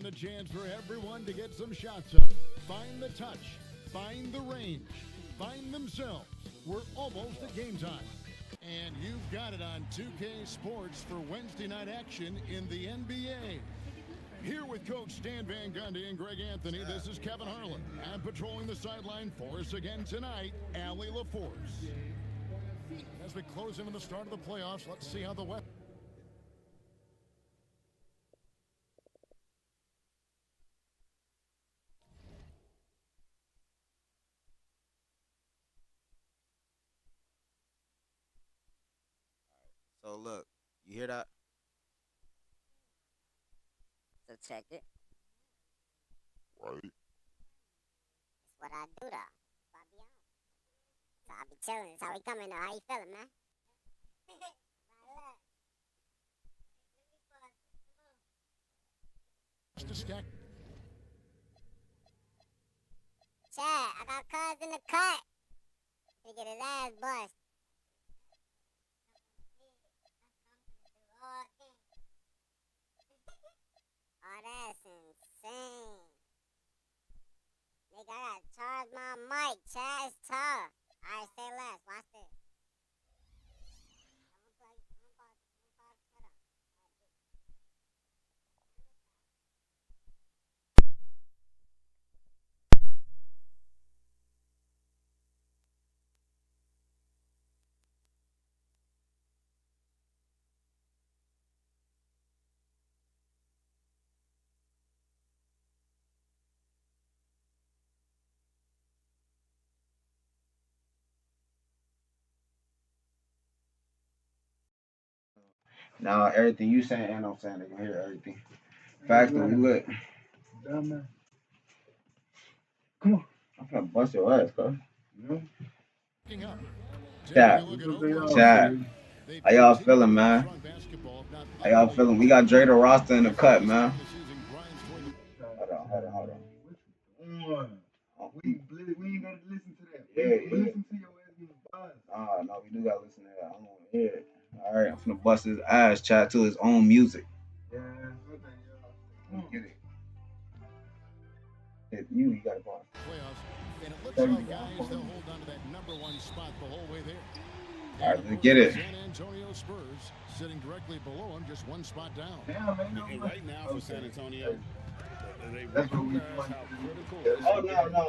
And a chance for everyone to get some shots up. Find the touch. Find the range. Find themselves. We're almost at game time. And you've got it on 2K Sports for Wednesday night action in the NBA. Here with Coach Stan Van Gundy and Greg Anthony, this is Kevin Harlan. And patrolling the sideline for us again tonight, Allie LaForce. As we close in on the start of the playoffs, let's see how the West... So look, you hear that? So check it. Right. That's what I do though. That's what I be on. So I be chilling. That's how we coming though. How you feeling, man? Chad, I got cuz in the cut. He get his ass bust. Oh, that's insane. Nigga, I gotta charge my mic. Chad, it's tough. Alright, say less. Watch this. Now everything you saying and I'm saying, they can hear everything. Facts that we lit. Down there. Come on. I'm finna bust your ass, cuz. Chat. Chat. How y'all feeling, man? How y'all feeling? We got Dre the roster in the cut, man. Hold on. We ain't gotta listen to that. Yeah, We listen to your ass in the buzz. No, we do gotta listen to that. I don't want to hear it. Alright, I'm finna bust his ass, chat, to his own music. Yeah, okay, y'all. Get it. If you gotta go. And it looks like guys, they'll hold on to that number one spot the whole way there. Alright, let's get it. San Antonio Spurs sitting directly below him, just one spot down. Damn, man. And right now for San Antonio, they That's what we recognize want how to do. critical it is. Oh,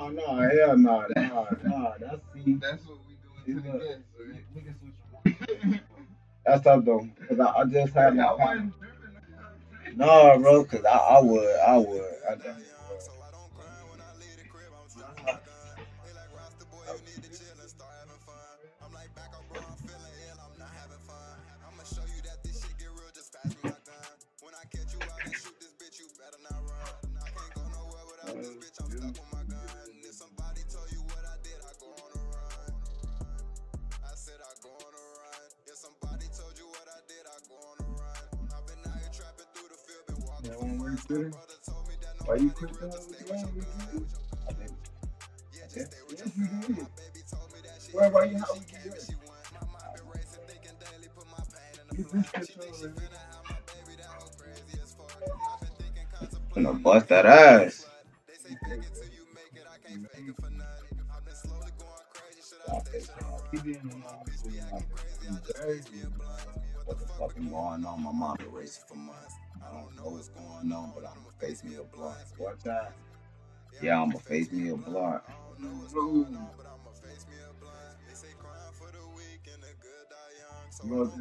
no. Hell no. That's That's what we doing to the game, so we can switch. That's tough, though. Because I just had I my wasn't tripping. No, bro, because I would. I definitely would. Why you quit that with the game? Yes, you did. Why you how we get it? You just control it. I'm gonna bust that ass. What the fuck is going on? My mom been racing for months. I don't know what's going on, but I'ma face me a blunt. What's that? Yeah, I'ma face me a blunt. Bro,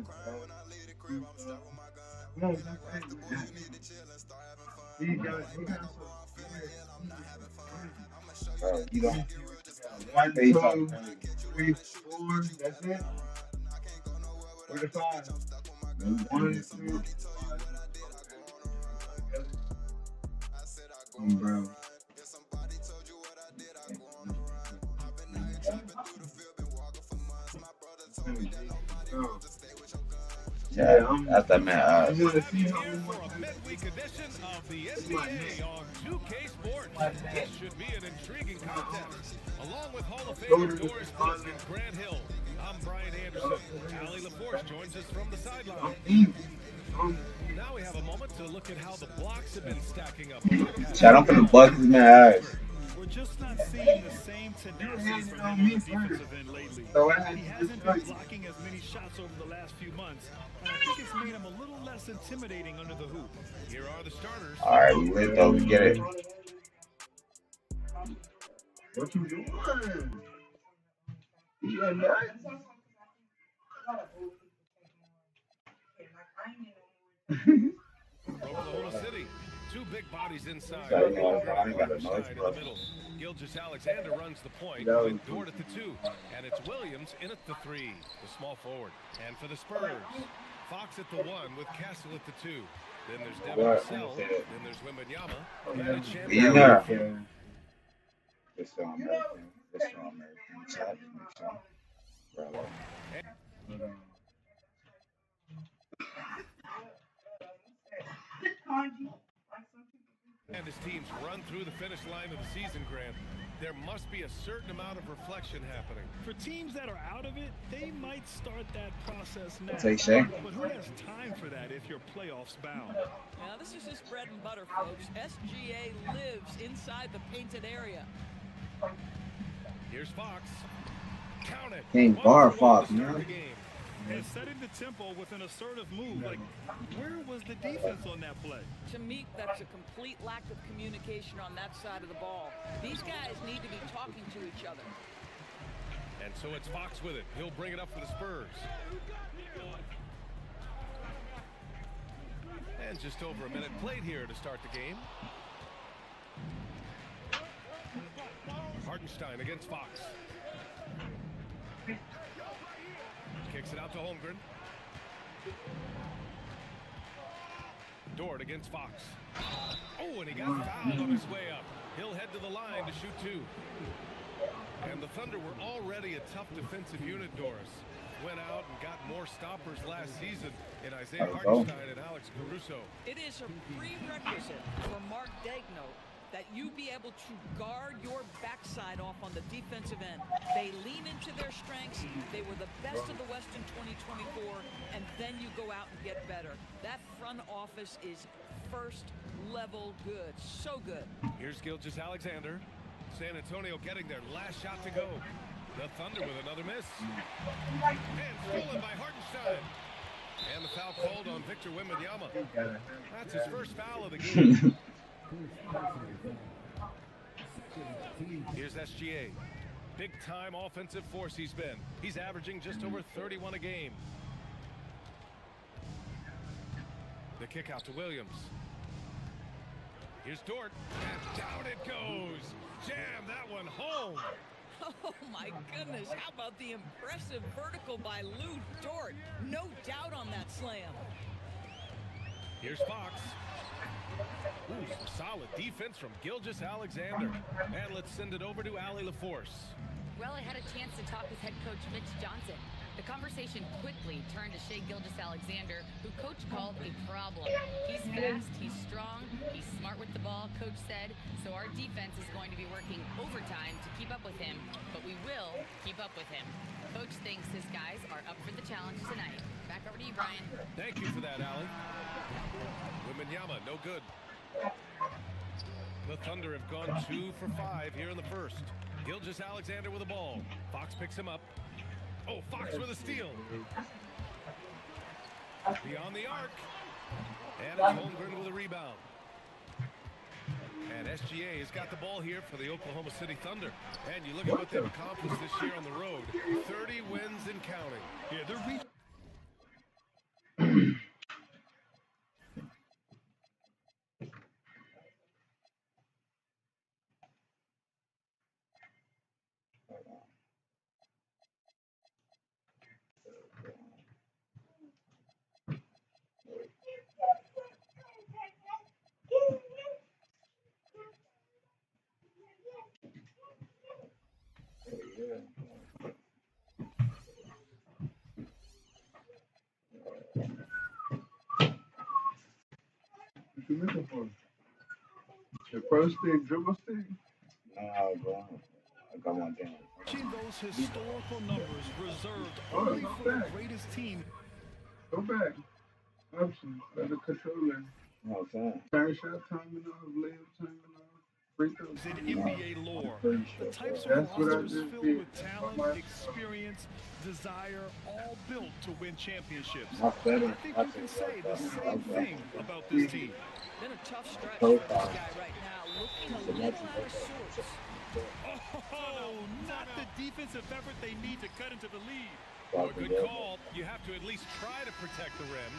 you don't. One, Face two, up. 3, 4. That's it. Where the 5? 1, 2. Bro. Yeah, that's that man. I want to see how Here we for a midweek edition of the NBA on 2K Sports. This should be an intriguing contest. Along with Hall of Famer Doris Burke and Grant Hill, I'm Brian Anderson. Allie LaForce joins us from the sideline. I'm easy. Now we have a moment to look at how the blocks have been stacking up. Chad, I'm finna bust his man ass. We're just not seeing the same tenacity from him on the defensive end lately. So I had He to hasn't just been blocking as many shots over the last few months, and I think it's made him a little less intimidating under the hoop. Here are the starters. Alright, we lit though, we get it. What you doing? You got nuts? Oklahoma City. Two big bodies inside. I ain't got a noise, Hartenstein in bro. the middle. Gilgeous Alexander runs the point No. with Dort at the 2. And it's Williams in at the 3, the small forward. And for the Spurs, Fox at the 1 with Castle at the 2. Then there's Devin What? Vassell. Then there's Wembanyama. And it's Be in Champagne. there. This on everything. This on everything. Chat, make sure. Bro. And his teams run through the finish line of the season, Grant. There must be a certain amount of reflection happening. For teams that are out of it, they might start that process now. Take Shay. But who has time for that if you're playoffs bound? Now, this is just bread and butter, folks. SGA lives inside the painted area. Here's Fox. Count it. Can't One bar for one Fox, to start man. the game. And setting the tempo with an assertive move. Like, where was the defense on that play? To me, that's a complete lack of communication on that side of the ball. These guys need to be talking to each other. And so it's Fox with it. He'll bring it up for the Spurs. And just over a minute played here to start the game. Hartenstein against Fox. Kicks it out to Holmgren. Dort against Fox. Oh, and he got fouled on his way up. He'll head to the line to shoot 2. And the Thunder were already a tough defensive unit, Doris. Went out and got more stoppers last season in Isaiah Hartenstein and Alex Caruso. It is a prerequisite for Mark Daigneault that you be able to guard your backside off on the defensive end. They lean into their strengths. They were the best of the West in 2024, and then you go out and get better. That front office is first level good. So good. Here's Gilgeous Alexander. San Antonio getting their last shot to go. The Thunder with another miss. And stolen by Hartenstein. And the foul called on Victor Wembanyama. That's his first foul of the game. Here's SGA. Big time offensive force he's been. He's averaging just over 31 a game. The kick out to Williams. Here's Dort. And down it goes. Jam that one home. Oh, my goodness. How about the impressive vertical by Lou Dort? No doubt on that slam. Here's Fox. Ooh, some solid defense from Gilgeous Alexander. And let's send it over to Allie LaForce. Well, I had a chance to talk with head coach Mitch Johnson. The conversation quickly turned to Shai Gilgeous-Alexander, who coach called a problem. He's fast, he's strong, he's smart with the ball, coach said, so our defense is going to be working overtime to keep up with him, but we will keep up with him. Coach thinks his guys are up for the challenge tonight. Back over to you, Brian. Thank you for that, Allie. Wembanyama, no good. The Thunder have gone 2 for 5 here in the first. Gilgeous-Alexander with the ball. Fox picks him up. Oh, Fox with a steal. Beyond the arc. And it's Holmgren with a rebound. And SGA has got the ball here for the Oklahoma City Thunder. And you look at what they've accomplished this year on the road. 30 wins and counting. Yeah, they're What you looking for? Your first stick, dribble stick? No, bro. I got one down. reaching those historical numbers reserved Oh, only go for the back. greatest team. Go back. options, better controlling. You know what I'm saying? Turn shot timing off, layup timing off, free throw In timing off. NBA I'm lore, pretty the sure, bro. types of That's what I rosters just filled did. with That's talent, my experience, desire, all built to win championships. My I setting, think I you think can say the that's same thing about see. this team. Been a tough stretch for this profile. guy right now, looking a So little that's out of sorts. Oh, not the defensive effort they need to cut into the lead. Oh, a good call. You have to at least try to protect the rim.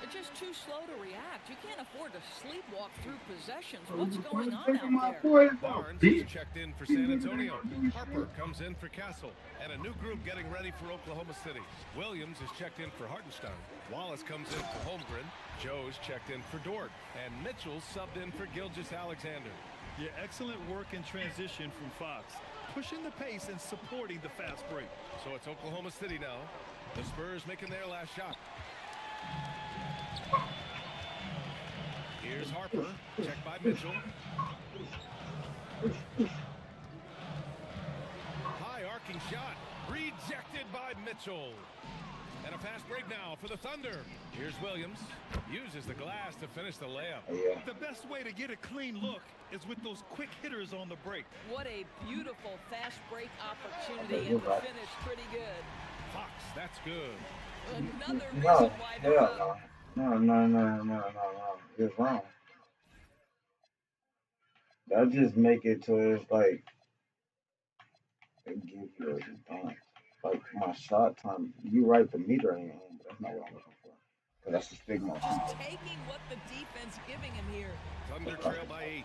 They're just too slow to react. You can't afford to sleepwalk through possessions. So What's the going point on taking my out there? boys out. Barnes Bitch. is checked in for San Antonio. Harper comes in for Castle. And a new group getting ready for Oklahoma City. Williams is checked in for Hartenstein. Wallace comes in for Holmgren. Joe's checked in for Dort. And Mitchell subbed in for Gilgeous-Alexander. Yeah, excellent work in transition from Fox, pushing the pace and supporting the fast break. So it's Oklahoma City now. The Spurs making their last shot. Here's Harper. Checked by Mitchell. High arcing shot. Rejected by Mitchell. And a fast break now for the Thunder. Here's Williams. Uses the glass to finish the layup. Yeah. The best way to get a clean look is with those quick hitters on the break. What a beautiful fast break opportunity, and the finish pretty good. Fox, that's good. Another reason No, why they're hell up. no. It's wrong. That just make it to it's like it gives you a response. Like my shot time, you right, the meter ain't on, but that's not what I'm looking for. Cause that's the stigma. Just taking what the defense giving him here. Thunder trail by 8.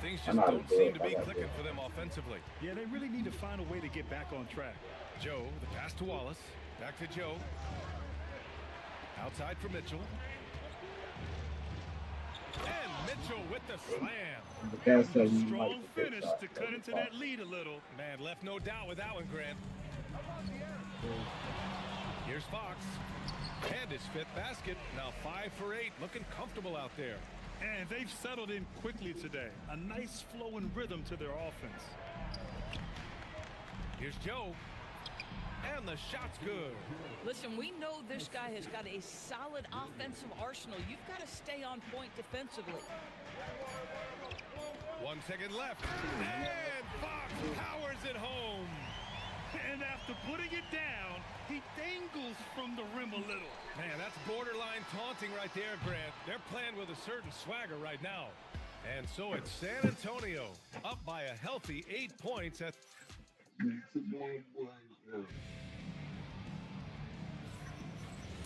Things I'm just not don't a seem big- to be I got clicking big. for them offensively. Yeah, they really need to find a way to get back on track. Joe, the pass to Wallace. Back to Joe. Outside for Mitchell. And Mitchell with the slam. But that's how you Strong like the finish to cut into that lead a little. Man, left no doubt with that one, Grant. Here's Fox. And his 5th basket. Now 5 for 8. Looking comfortable out there. And they've settled in quickly today. A nice flow and rhythm to their offense. Here's Joe. And the shot's good. Listen, we know this guy has got a solid offensive arsenal. You've got to stay on point defensively. 1 second left. And Fox powers it home. And after putting it down, he dangles from the rim a little. Man, that's borderline taunting right there, Grant. They're playing with a certain swagger right now. And so it's San Antonio up by a healthy 8 points at...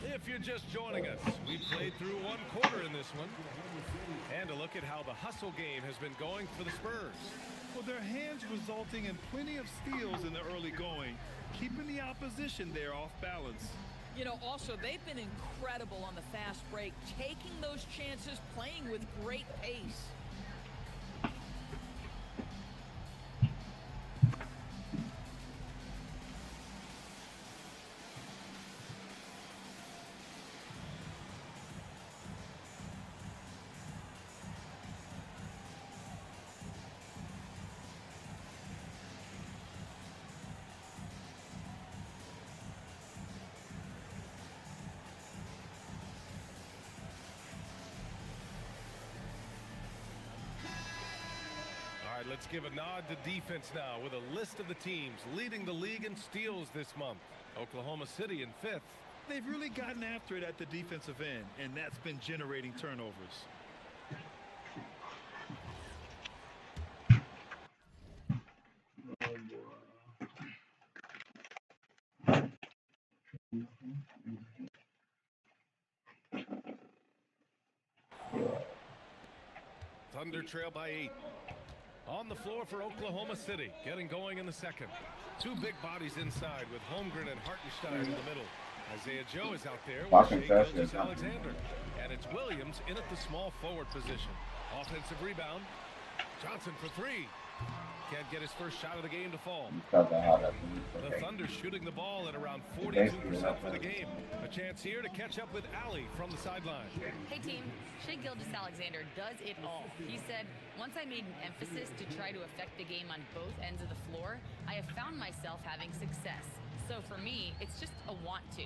If you're just joining us, we played through 1 quarter in this one. And a look at how the hustle game has been going for the Spurs. Well, their hands resulting in plenty of steals in the early going, keeping the opposition there off balance. You know, also, they've been incredible on the fast break, taking those chances, playing with great pace. All right, let's give a nod to defense now with a list of the teams leading the league in steals this month. Oklahoma City in 5th. They've really gotten after it at the defensive end, and that's been generating turnovers. Thunder trail by 8. On the floor for Oklahoma City, getting going in the second. 2 big bodies inside with Holmgren and Hartenstein in the middle. Isaiah Joe is out there with Shai Gilgeous-Alexander. And it's Williams in at the small forward position. Offensive rebound. Johnson for 3. Can't get his first shot of the game to fall. The Thunder shooting the ball at around 42% for the game. A chance here to catch up with Allie from the sideline. Hey team, Shai Gilgeous-Alexander does it all. He said, once I made an emphasis to try to affect the game on both ends of the floor, I have found myself having success. So for me, it's just a want to.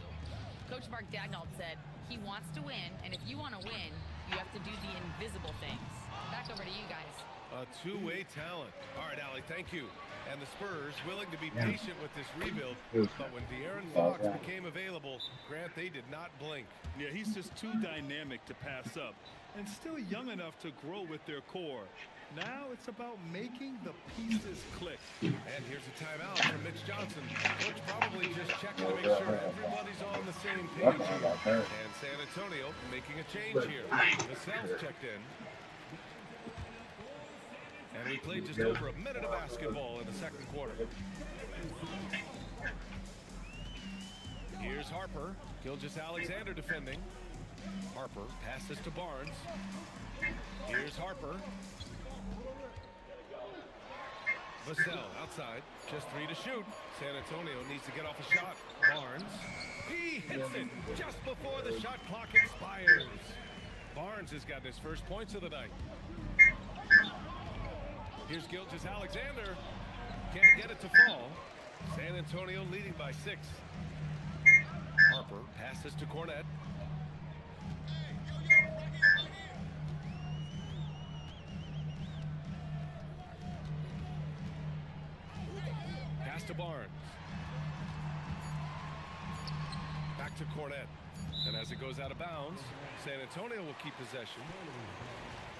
Coach Mark Daignault said he wants to win, and if you want to win, you have to do the invisible things. Back over to you guys. A two-way talent. All right, Allie, thank you. And the Spurs willing to be patient with this rebuild, but when De'Aaron Fox became available, Grant, they did not blink. Yeah, he's just too dynamic to pass up and still young enough to grow with their core. Now it's about making the pieces click. And here's a timeout from Mitch Johnson. Coach probably just checking to make sure everybody's on the same page. And San Antonio making a change here. Vassell's checked in. And we played just over a minute of basketball in the second quarter. Here's Harper. Gilgeous-Alexander defending. Harper passes to Barnes. Here's Harper. Vassell outside. Just 3 to shoot. San Antonio needs to get off a shot. Barnes. He hits it just before the shot clock expires. Barnes has gotten his first points of the night. Here's Gilgeous-Alexander. Can't get it to fall. San Antonio leading by 6. Harper passes to Cornette. Pass to Barnes. Back to Cornette. And as it goes out of bounds, San Antonio will keep possession.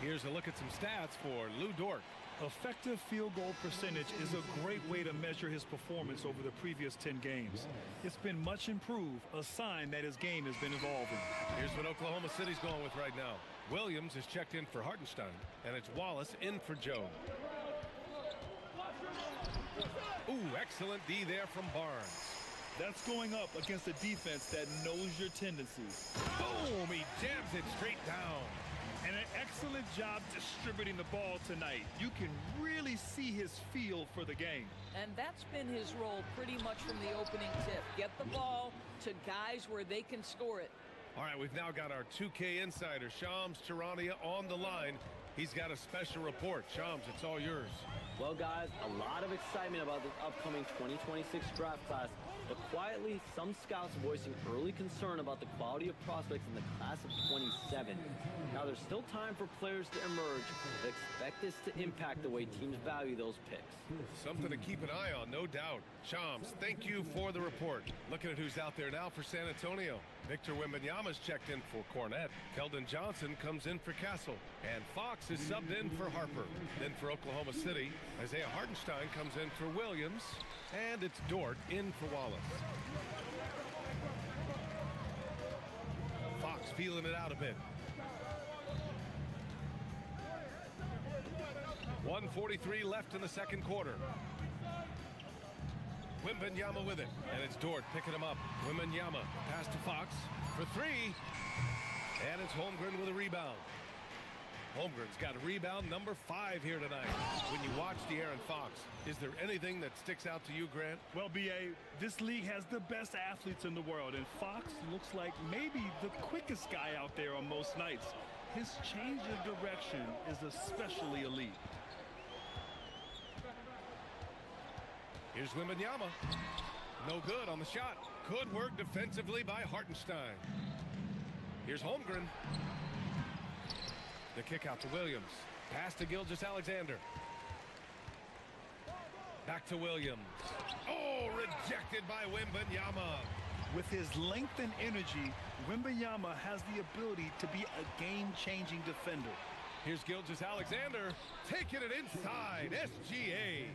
Here's a look at some stats for Lou Dort. Effective field goal percentage is a great way to measure his performance over the previous 10 games. It's been much improved, a sign that his game has been evolving. Here's what Oklahoma City's going with right now. Williams is checked in for Hartenstein, and it's Wallace in for Joe. Ooh, excellent D there from Barnes. That's going up against a defense that knows your tendencies. Boom, he jams it straight down. And an excellent job distributing the ball tonight. You can really see his feel for the game. And that's been his role pretty much from the opening tip. Get the ball to guys where they can score it. All right, we've now got our 2K insider, Shams Charania, on the line. He's got a special report. Shams, it's all yours. Well, guys, a lot of excitement about this upcoming 2026 draft class. But quietly, some scouts voicing early concern about the quality of prospects in the class of 27. Now, there's still time for players to emerge, but expect this to impact the way teams value those picks. Something to keep an eye on, no doubt. Shams, thank you for the report. Looking at who's out there now for San Antonio. Victor Wembanyama's checked in for Cornette. Keldon Johnson comes in for Castle. And Fox is subbed in for Harper. Then for Oklahoma City, Isaiah Hartenstein comes in for Williams. And it's Dort in for Wallace. Fox feeling it out a bit. 1:43 left in the second quarter. Wembanyama with it, and it's Dort picking him up. Wembanyama pass to Fox for 3, and it's Holmgren with a rebound. Holmgren's got a rebound number 5 here tonight. When you watch De'Aaron Fox, is there anything that sticks out to you, Grant? Well, B.A., this league has the best athletes in the world, and Fox looks like maybe the quickest guy out there on most nights. His change of direction is especially elite. Here's Wembanyama. No good on the shot. Good work defensively by Hartenstein. Here's Holmgren. The kick out to Williams. Pass to Gilgeous-Alexander. Back to Williams. Oh, rejected by Wembanyama. With his length and energy, Wembanyama has the ability to be a game-changing defender. Here's Gilgeous-Alexander taking it inside. SGA.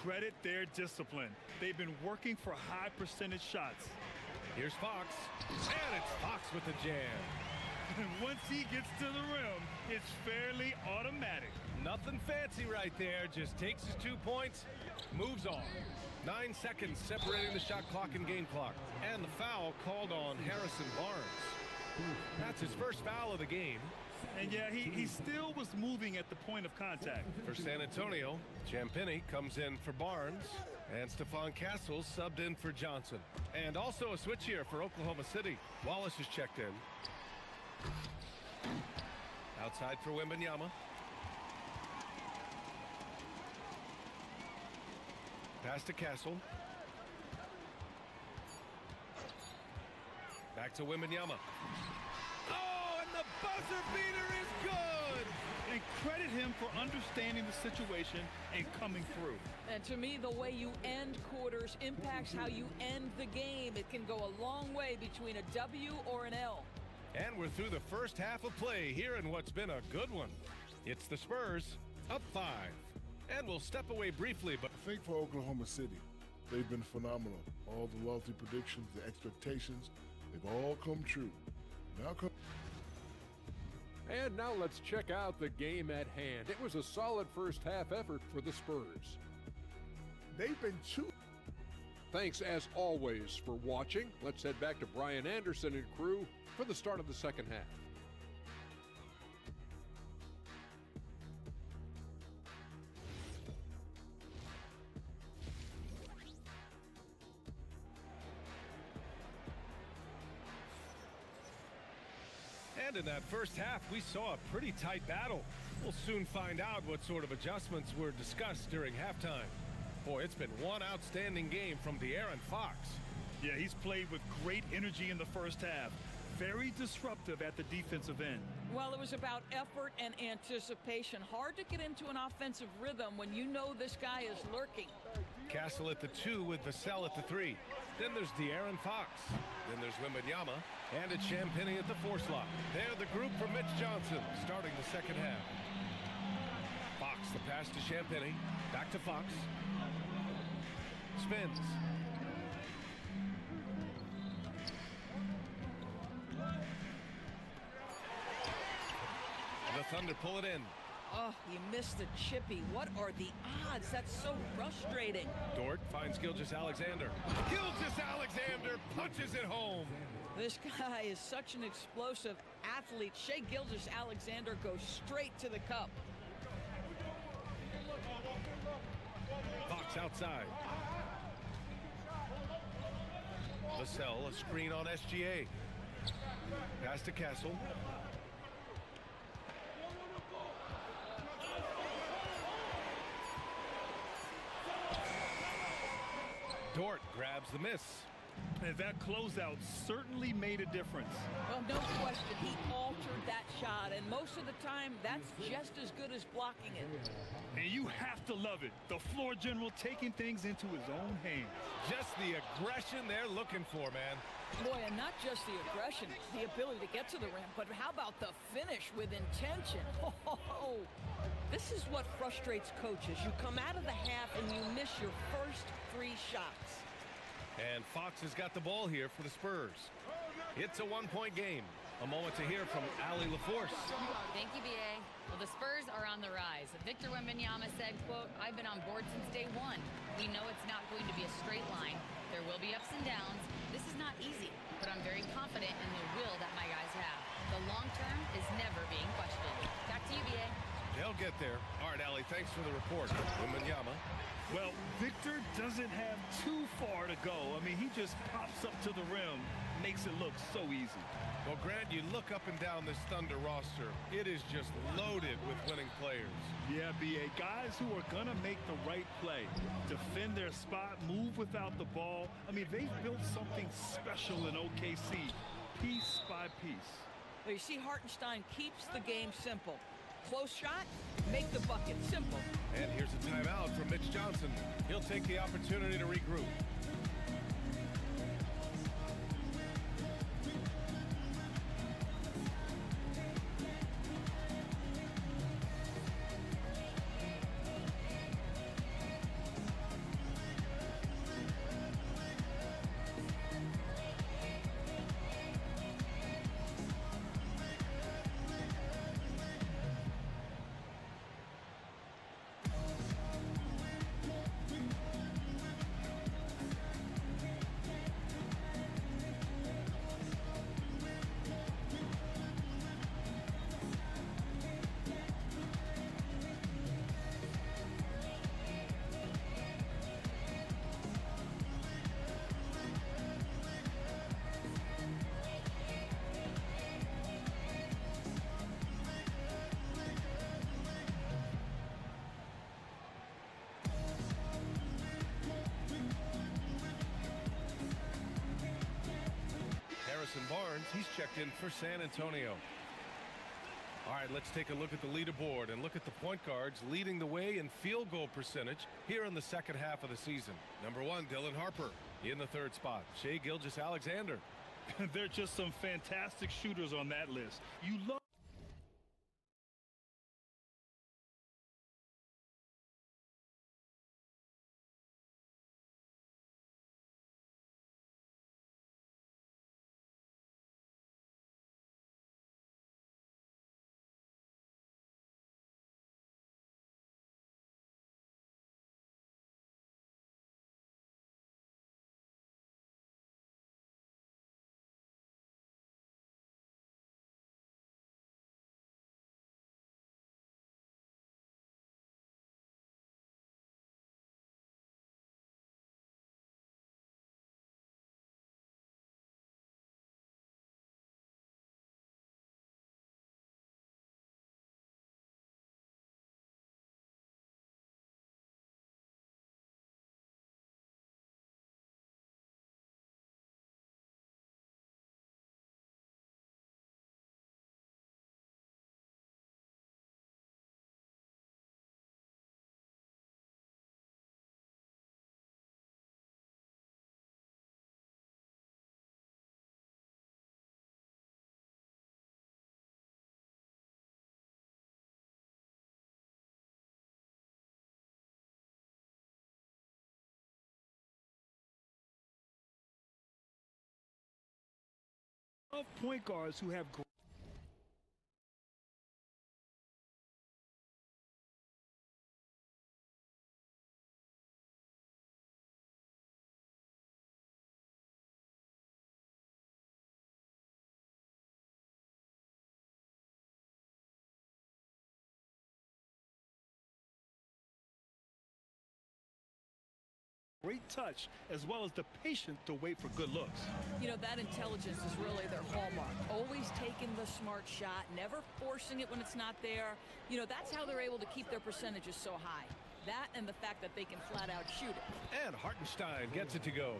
Credit their discipline. They've been working for high percentage shots. Here's Fox. And it's Fox with the jam. And once he gets to the rim, it's fairly automatic. Nothing fancy right there. Just takes his 2 points, moves on. 9 seconds separating the shot clock and game clock. And the foul called on Harrison Barnes. That's his first foul of the game. And yeah, he still was moving at the point of contact. For San Antonio, Champagnie comes in for Barnes. And Stephon Castle subbed in for Johnson. And also a switch here for Oklahoma City. Wallace is checked in. Outside for Wembanyama. Pass to Castle. Back to Wembanyama. Oh, and the buzzer beater is good! And credit him for understanding the situation and coming through. And to me, the way you end quarters impacts how you end the game. It can go a long way between a W or an L. And we're through the first half of play here in what's been a good one. It's the Spurs, up 5. And we'll step away briefly, but I think for Oklahoma City, they've been phenomenal. All the lofty predictions, the expectations, they've all come true. And now let's check out the game at hand. It was a solid first half effort for the Spurs. They've been too. Thanks as always for watching. Let's head back to Brian Anderson and crew for the start of the second half. And in that first half, we saw a pretty tight battle. We'll soon find out what sort of adjustments were discussed during halftime. Boy, it's been one outstanding game from De'Aaron Fox. Yeah, he's played with great energy in the first half. Very disruptive at the defensive end. Well, it was about effort and anticipation. Hard to get into an offensive rhythm when you know this guy is lurking. Castle at the 2 with Vassell at the 3. Then there's De'Aaron Fox. Then there's Wembanyama. And it's Champagnie at the 4 slot. They're the group for Mitch Johnson starting the second half. Fox, the pass to Champagnie. Back to Fox. Spins. The Thunder pull it in. Oh, he missed the chippy. What are the odds? That's so frustrating. Dort finds Gilgeous-Alexander. Gilgeous-Alexander punches it home. This guy is such an explosive athlete. Shai Gilgeous-Alexander goes straight to the cup. Fox outside. Vassell, a screen on SGA. Pass to Castle. Dort grabs the miss. And that closeout certainly made a difference. Well, no question, he altered that shot, and most of the time, that's just as good as blocking it. And you have to love it. The floor general taking things into his own hands. Just the aggression they're looking for, man. Boy, and not just the aggression, the ability to get to the rim, but how about the finish with intention? Oh, this is what frustrates coaches. You come out of the half and you miss your first 3 shots. And Fox has got the ball here for the Spurs. It's a 1-point game. A moment to hear from Allie LaForce. Thank you, B.A. Well, the Spurs are on the rise. Victor Wembanyama said, quote, "I've been on board since day one. We know it's not going to be a straight line. There will be ups and downs. This is not easy, but I'm very confident in the will that my guys have. The long term is never being questioned." Back to you, B.A. They'll get there. All right, Allie, thanks for the report. Wembanyama. Well, Victor doesn't have too far to go. I mean, he just pops up to the rim, makes it look so easy. Well, Grant, you look up and down this Thunder roster. It is just loaded with winning players. Yeah, B.A. Guys who are going to make the right play, defend their spot, move without the ball. I mean, they've built something special in OKC, piece by piece. Well, you see, Hartenstein keeps the game simple. Close shot, make the bucket. Simple. And here's a timeout from Mitch Johnson. He'll take the opportunity to regroup. He's checked in for San Antonio. All right, let's take a look at the leaderboard and look at the point guards leading the way in field goal percentage here in the second half of the season. Number 1, Dylan Harper. In the 3rd spot, Shai Gilgeous-Alexander. They're just some fantastic shooters on that list. You love point guards who have great touch as well as the patience to wait for good looks. You know, that intelligence is really their hallmark. Always taking the smart shot, never forcing it when it's not there. You know, that's how they're able to keep their percentages so high. That and the fact that they can flat out shoot it. And Hartenstein gets it to go.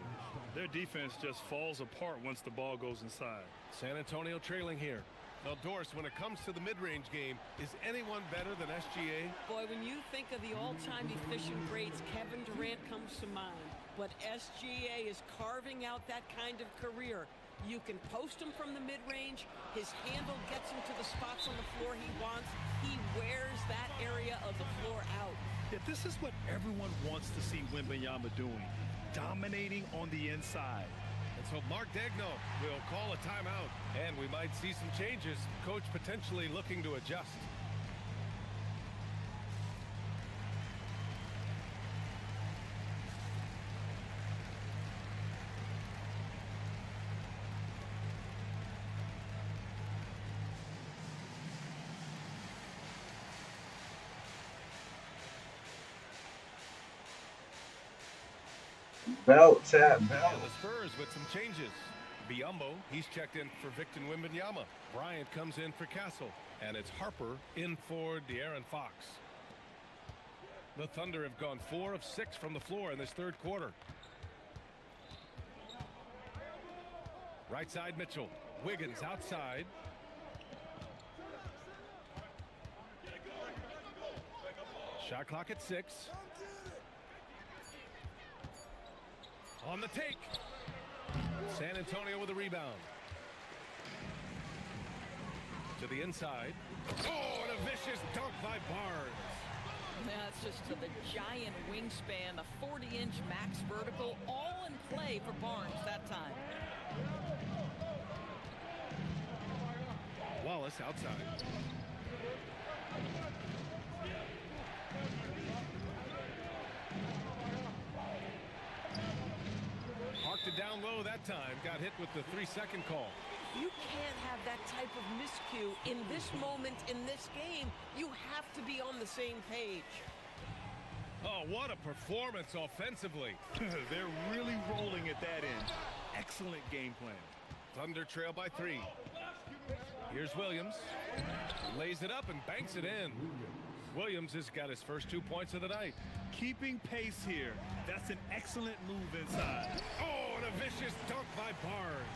Their defense just falls apart once the ball goes inside. San Antonio trailing here. Now, Doris, when it comes to the mid-range game, is anyone better than SGA? Boy, when you think of the all-time efficient greats, Kevin Durant comes to mind. But SGA is carving out that kind of career. You can post him from the mid-range. His handle gets him to the spots on the floor he wants. He wears that area of the floor out. Yeah, this is what everyone wants to see Wembanyama doing, dominating on the inside. And so Mark Daigneault will call a timeout, and we might see some changes. Coach potentially looking to adjust. Belt tap, belt. And the Spurs with some changes. Biyombo, he's checked in for Victor Wembanyama. Bryant comes in for Castle. And it's Harper in for De'Aaron Fox. The Thunder have gone 4 of 6 from the floor in this third quarter. Right side Mitchell. Wiggins outside. Shot clock at 6. On the take. San Antonio with a rebound. To the inside. Oh, and a vicious dunk by Barnes. That's just to the giant wingspan, the 40-inch max vertical, all in play for Barnes that time. Wallace outside. Parked it down low that time. Got hit with the 3-second call. You can't have that type of miscue in this moment in this game. You have to be on the same page. Oh, what a performance offensively. They're really rolling at that end. Excellent game plan. Thunder trail by 3. Here's Williams. Lays it up and banks it in. Williams has got his first 2 points of the night. Keeping pace here. That's an excellent move inside. Oh, and a vicious dunk by Barnes.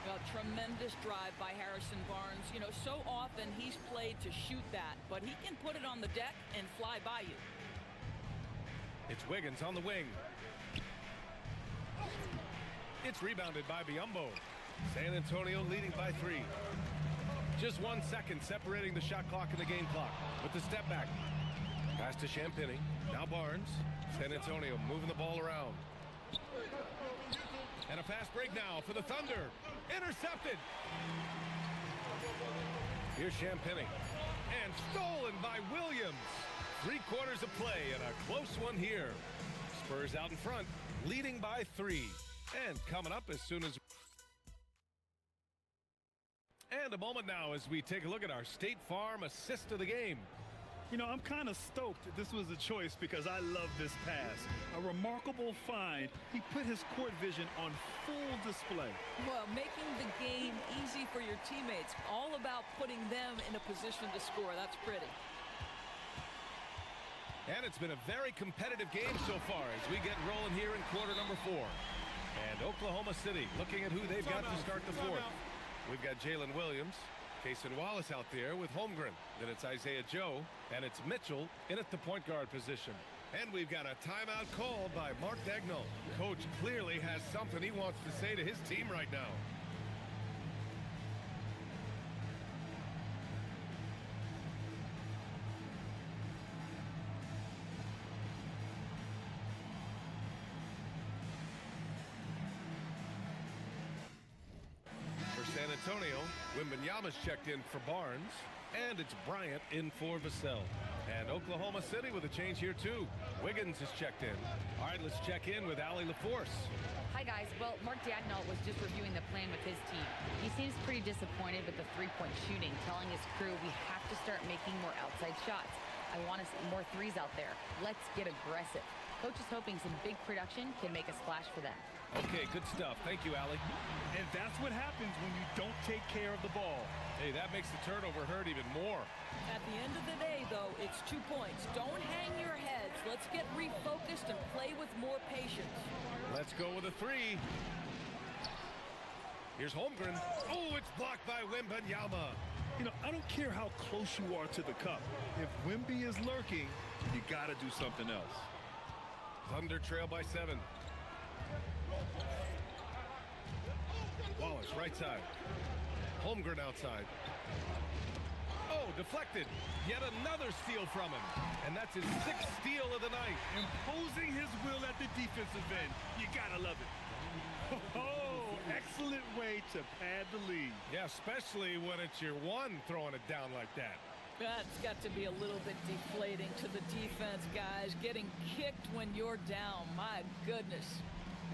A tremendous drive by Harrison Barnes. You know, so often he's played to shoot that, but he can put it on the deck and fly by you. It's Wiggins on the wing. It's rebounded by Biyombo. San Antonio leading by 3. Just 1 second separating the shot clock and the game clock with the step back. Pass to Champagny. Now Barnes. San Antonio moving the ball around. And a fast break now for the Thunder. Intercepted. Here's Champagny. And stolen by Williams. 3 quarters of play and a close one here. Spurs out in front, leading by 3. And coming up as soon as... And a moment now as we take a look at our State Farm assist of the game. You know, I'm kind of stoked that this was a choice because I love this pass. A remarkable find. He put his court vision on full display. Well, making the game easy for your teammates. All about putting them in a position to score. That's pretty. And it's been a very competitive game so far as we get rolling here in quarter number 4. And Oklahoma City looking at who they've got to start the 4th. We've got Jalen Williams, Cason Wallace out there with Holmgren. Then it's Isaiah Joe, and it's Mitchell in at the point guard position. And we've got a timeout called by Mark Daigneault. Coach clearly has something he wants to say to his team right now. San Antonio, Wembanyama's checked in for Barnes, and it's Bryant in for Vassell. And Oklahoma City with a change here too. Wiggins is checked in. All right, let's check in with Allie LaForce. Hi guys. Well, Mark Daigneault was just reviewing the plan with his team. He seems pretty disappointed with the 3-point shooting, telling his crew we have to start making more outside shots. I want to see more threes out there. Let's get aggressive. Coach is hoping some big production can make a splash for them. Okay, good stuff. Thank you, Allie. And that's what happens when you don't take care of the ball. Hey, that makes the turnover hurt even more. At the end of the day, though, it's 2 points. Don't hang your heads. Let's get refocused and play with more patience. Let's go with a 3. Here's Holmgren. Oh, it's blocked by Wembanyama. You know, I don't care how close you are to the cup. If Wemby is lurking, you got to do something else. Thunder trail by 7. Wallace, right side. Holmgren outside. Oh, deflected. Yet another steal from him. And that's his 6th steal of the night. Imposing his will at the defensive end. You gotta love it. Oh, excellent way to pad the lead. Yeah, especially when it's your 1 throwing it down like that. That's got to be a little bit deflating to the defense, guys. Getting kicked when you're down. My goodness.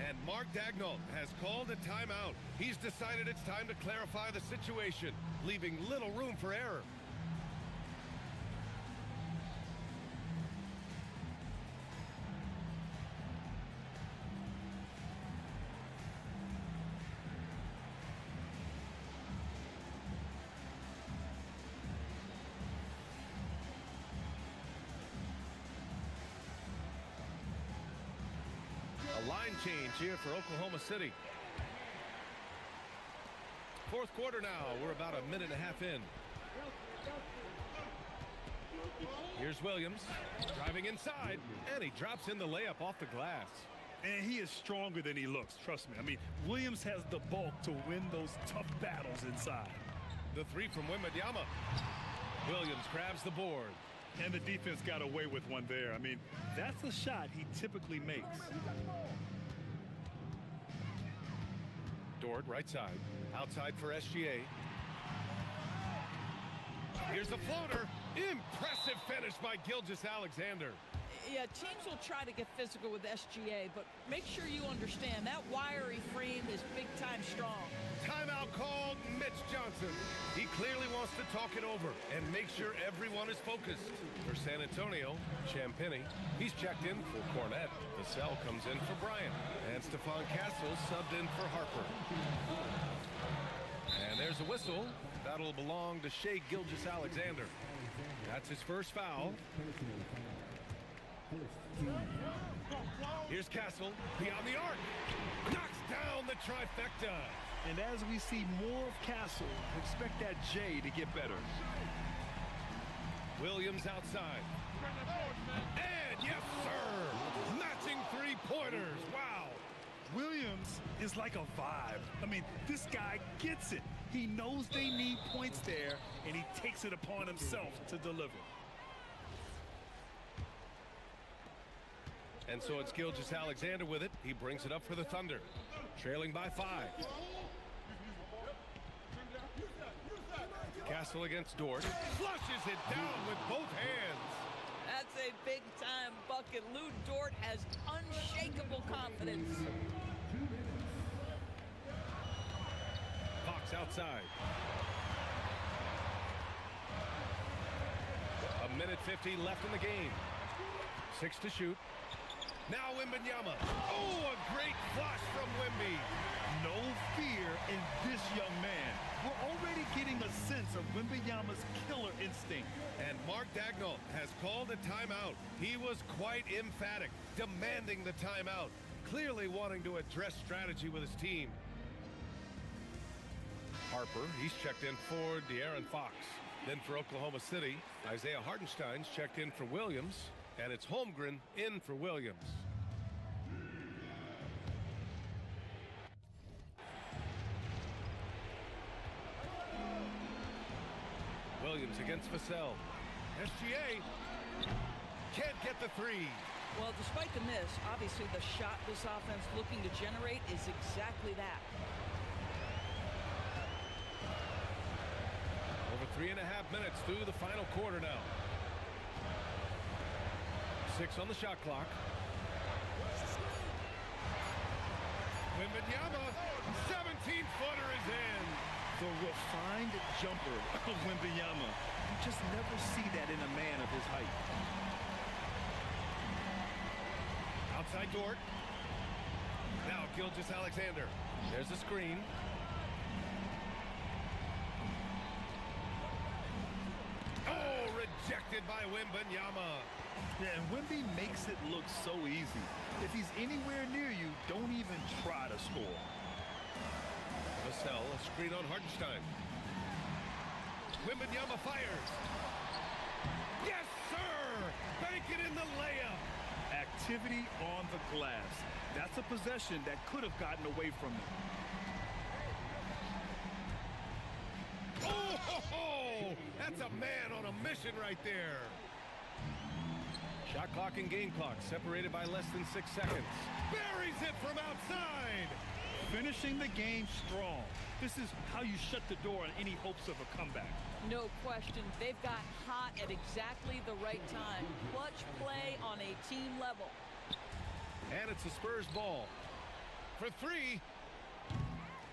And Mark Daigneault has called a timeout. He's decided it's time to clarify the situation, leaving little room for error. Line change here for Oklahoma City. 4th quarter now. We're about a minute and a half in. Here's Williams driving inside, and he drops in the layup off the glass. And he is stronger than he looks, trust me. I mean, Williams has the bulk to win those tough battles inside. The 3 from Wembanyama. Williams grabs the board. And the defense got away with one there. I mean, that's a shot he typically makes. Dort, right side. Outside for SGA. Here's the floater. Impressive finish by Gilgeous-Alexander. Yeah, teams will try to get physical with SGA, but make sure you understand that wiry frame is big-time strong. Timeout called, Mitch Johnson. He clearly wants to talk it over and make sure everyone is focused. For San Antonio, Champagny. He's checked in for Cornette. Vassell comes in for Bryant. And Stephon Castle subbed in for Harper. And there's a whistle. That'll belong to Shai Gilgeous-Alexander. That's his first foul. Here's Castle, beyond the arc. Knocks down the trifecta. And as we see more of Castle, expect that J to get better. Williams outside. And yes, sir! Matching three-pointers. Wow! Williams is like a vibe. I mean, this guy gets it. He knows they need points there, and he takes it upon himself to deliver. And so it's Gilgeous-Alexander with it. He brings it up for the Thunder. Trailing by 5. Castle against Dort. Flushes it down with both hands. That's a big-time bucket. Lou Dort has unshakable confidence. Fox outside. 1:50 left in the game. 6 to shoot. Now Wembanyama. Oh, a great flush from Wemby. No fear in this young man. We're already getting a sense of Wembanyama's killer instinct. And Mark Daigneault has called a timeout. He was quite emphatic, demanding the timeout, clearly wanting to address strategy with his team. Harper, he's checked in for De'Aaron Fox. Then for Oklahoma City, Isaiah Hartenstein's checked in for Williams, and it's Holmgren in for Williams. Williams against Vassell. SGA can't get the three. Well, despite the miss, obviously the shot this offense looking to generate is exactly that. Over 3.5 minutes through the final quarter now. 6 on the shot clock. Wembanyama, 17-footer is in. The refined jumper of Wembanyama. You just never see that in a man of his height. Outside Dort. Now Gilgeous-Alexander. There's a screen. Oh, rejected by Wembanyama. Yeah, and Wemby makes it look so easy. If he's anywhere near you, don't even try to score. Vassell, a screen on Hartenstein. Wembanyama fires. Yes, sir! Bank it in the layup. Activity on the glass. That's a possession that could have gotten away from him. Oh, ho, ho! That's a man on a mission right there. Shot clock and game clock separated by less than 6 seconds. Buries it from outside. Finishing the game strong. This is how you shut the door on any hopes of a comeback. No question. They've got hot at exactly the right time. Clutch play on a team level. And it's a Spurs ball. For 3,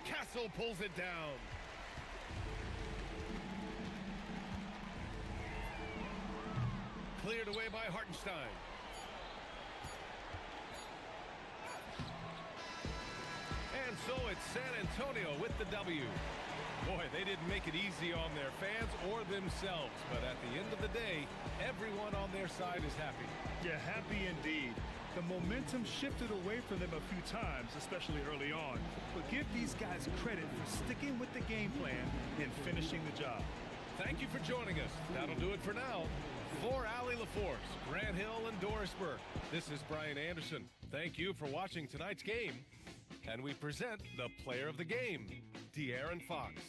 Castle pulls it down. Cleared away by Hartenstein. And so it's San Antonio with the W. Boy, they didn't make it easy on their fans or themselves. But at the end of the day, everyone on their side is happy. Yeah, happy indeed. The momentum shifted away from them a few times, especially early on. But give these guys credit for sticking with the game plan and finishing the job. Thank you for joining us. That'll do it for now. For Allie LaForce, Grant Hill, and Doris Burke, this is Brian Anderson. Thank you for watching tonight's game. And we present the player of the game, De'Aaron Fox.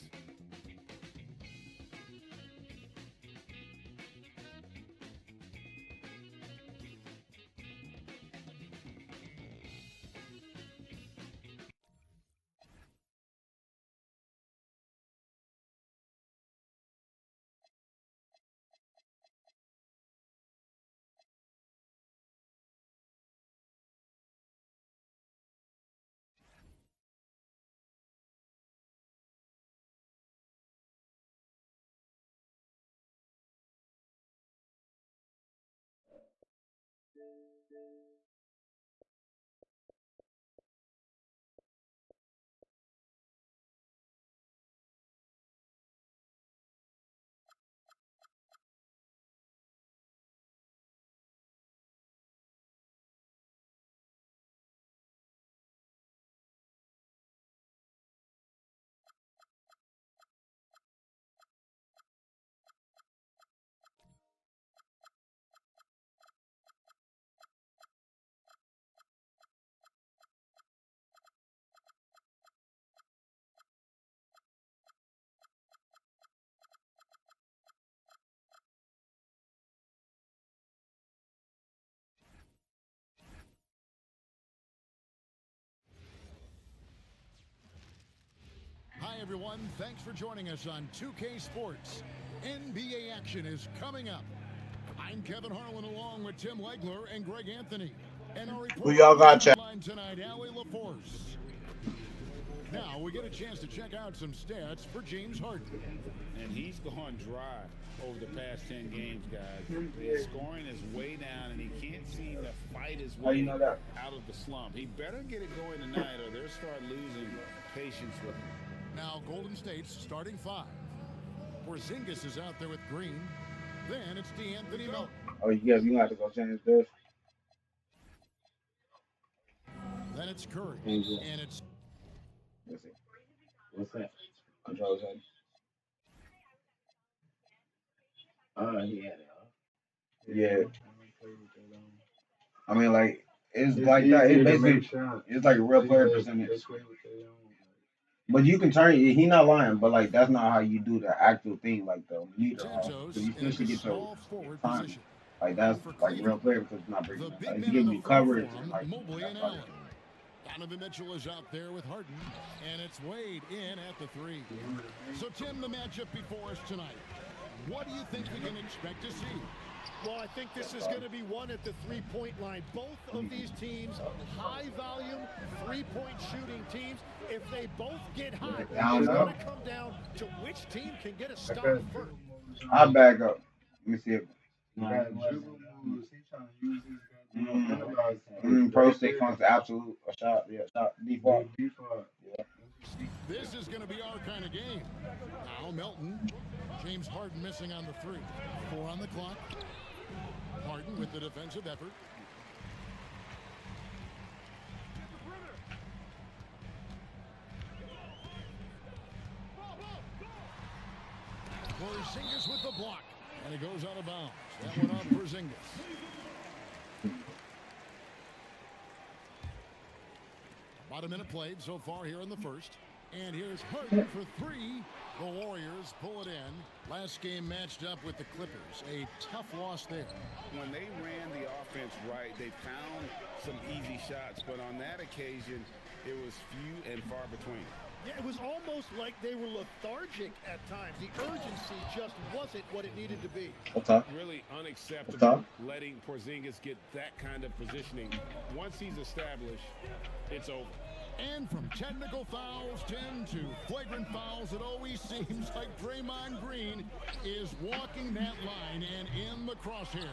everyone. Thanks for joining us on 2K Sports. NBA action is coming up. I'm Kevin Harlan along with Tim Legler and Greg Anthony. And our Who y'all got, reporter line tonight, Allie LaForce. Now we get a chance to check out some stats for James Harden. And he's gone dry over the past 10 games, guys. His scoring is way down, and he can't seem to fight his way out of the slump. He better get it going tonight, or they'll start losing patience with him. Now Golden State's starting five. Porzingis is out there with Green. Then it's DeAnthony Melton. Oh, yeah, you have to go change this. Then it's Curry. And it's... Let's see. What's that? Control Z. He had it, huh? Yeah. I mean, like, it's like that. It's basically, it's like a real player percentage. But you can turn it. He not lying, but like that's not how you do the actual thing, like the meter. So you still should get your time. Like that's like real player because it's not breaking. Like, if you give me coverage, like that's like, Donovan Mitchell is out there with Harden, and it's Wade in at the three. So, Tim, the matchup before us tonight. What do you think we can expect to see? Well, I think this is going to be one at the three-point line. Both of these teams, high-volume, three-point shooting teams. If they both get hot, it's going to come down to which team can get a stop first. I'll back up. Let me see if. Pro stick funk's absolute a shot. Yeah, shot default. Yeah. This is going to be our kind of game. Now Melton, James Harden missing on the three. 4 on the clock. Harden with the defensive effort. Porzingis with the block, and it goes out of bounds. That went on Porzingis. About a minute played so far here in the first. And here's Harden for three. The Warriors pull it in. Last game matched up with the Clippers. A tough loss there. When they ran the offense right, they found some easy shots. But on that occasion, it was few and far between. Yeah, it was almost like they were lethargic at times. The urgency just wasn't what it needed to be. Really unacceptable letting Porzingis get that kind of positioning. Once he's established, it's over. And from technical fouls, 10 to flagrant fouls, it always seems like Draymond Green is walking that line and in the crosshairs.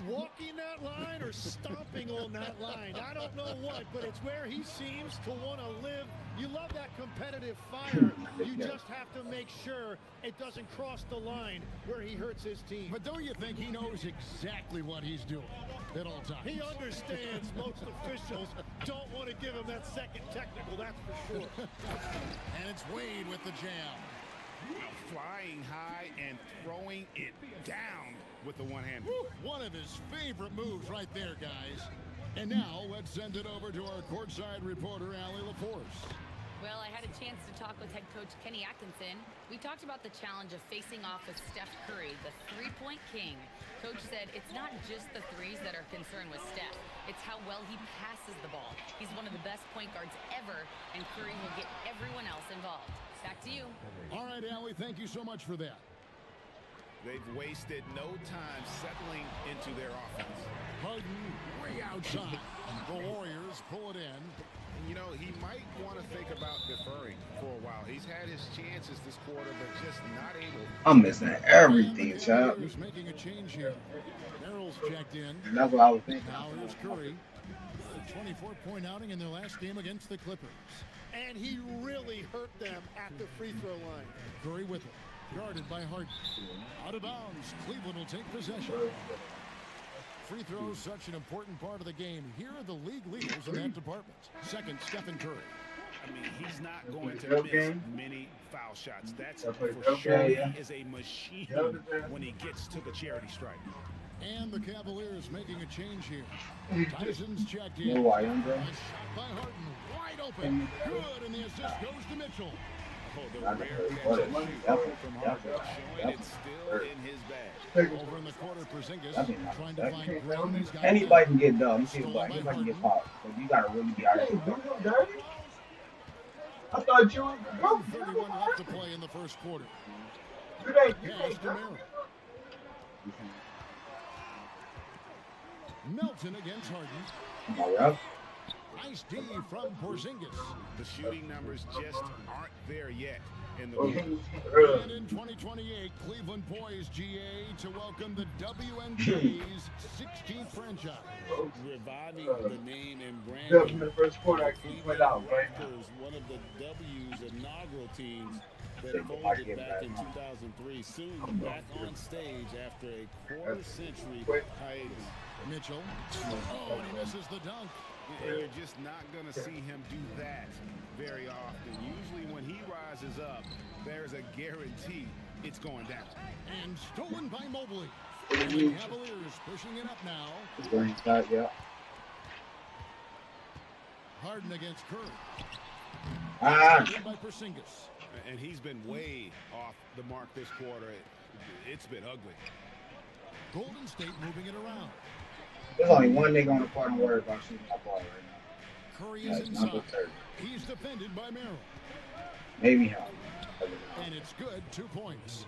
Walking that line or stomping on that line. I don't know what, but it's where he seems to want to live. You love that competitive fire. You just have to make sure it doesn't cross the line where he hurts his team. But don't you think he knows exactly what he's doing at all times? He understands most officials don't want to give him that second technical, that's for sure. And it's Wade with the jam. Flying high and throwing it down with the one-hand. One of his favorite moves right there, guys. And now let's send it over to our courtside reporter, Allie LaForce. Well, I had a chance to talk with head coach Kenny Atkinson. We talked about the challenge of facing off with Steph Curry, the three-point king. Coach said it's not just the threes that are concerned with Steph. It's how well he passes the ball. He's one of the best point guards ever, and Curry will get everyone else involved. Back to you. All right, Allie, thank you so much for that. They've wasted no time settling into their offense. Harden way outside. The Warriors pull it in. You know, he might want to think about deferring for a while. He's had his chances this quarter, but just not able. I'm missing everything, child. He's making a change here. Merrill's checked in. That's what I was thinking. Now here's Curry. A 24-point outing in their last game against the Clippers. And he really hurt them at the free throw line. Curry with it. Guarded by Harden. Out of bounds. Cleveland will take possession. Free throws, such an important part of the game. Here are the league leaders in that department. Second, Stephen Curry. I mean, he's not going to miss many foul shots. That's for sure. He is a machine when he gets to the charity stripe. And the Cavaliers making a change here. Tyson's checked in. No, I shot by Harden. Wide open. Good, and the assist goes to Mitchell. Oh, the rare catch and shoot from Harden, showing it's still in his bag. Over in the corner, Porzingis trying to find Green. Anybody can get done. Anybody can get popped. So you gotta really be out of I thought you was the goat. 1:31 left to play in the first quarter. Pass to Merrill. Melton against Harden. Nice D from Porzingis. The shooting numbers just aren't there yet in the game. And in 2028, Cleveland poised GA to welcome the WNBA's 16th franchise. Reviving the name and branding. In the first quarter, I went out right now. One of the W's inaugural teams that folded back in 2003. Soon back on stage after a quarter-century hiatus. Mitchell. Oh, and he misses the dunk. And you're just not going to see him do that very often. Usually when he rises up, there's a guarantee it's going down. And stolen by Mobley. And the Cavaliers pushing it up now. Harden against Curry. By Porzingis. And he's been way off the mark this quarter. It's been ugly. Golden State moving it around. There's only one nigga on the court and worry about shooting that ball right now. Curry is inside. He's defended by Merrill. Maybe how. And it's good. 2 points.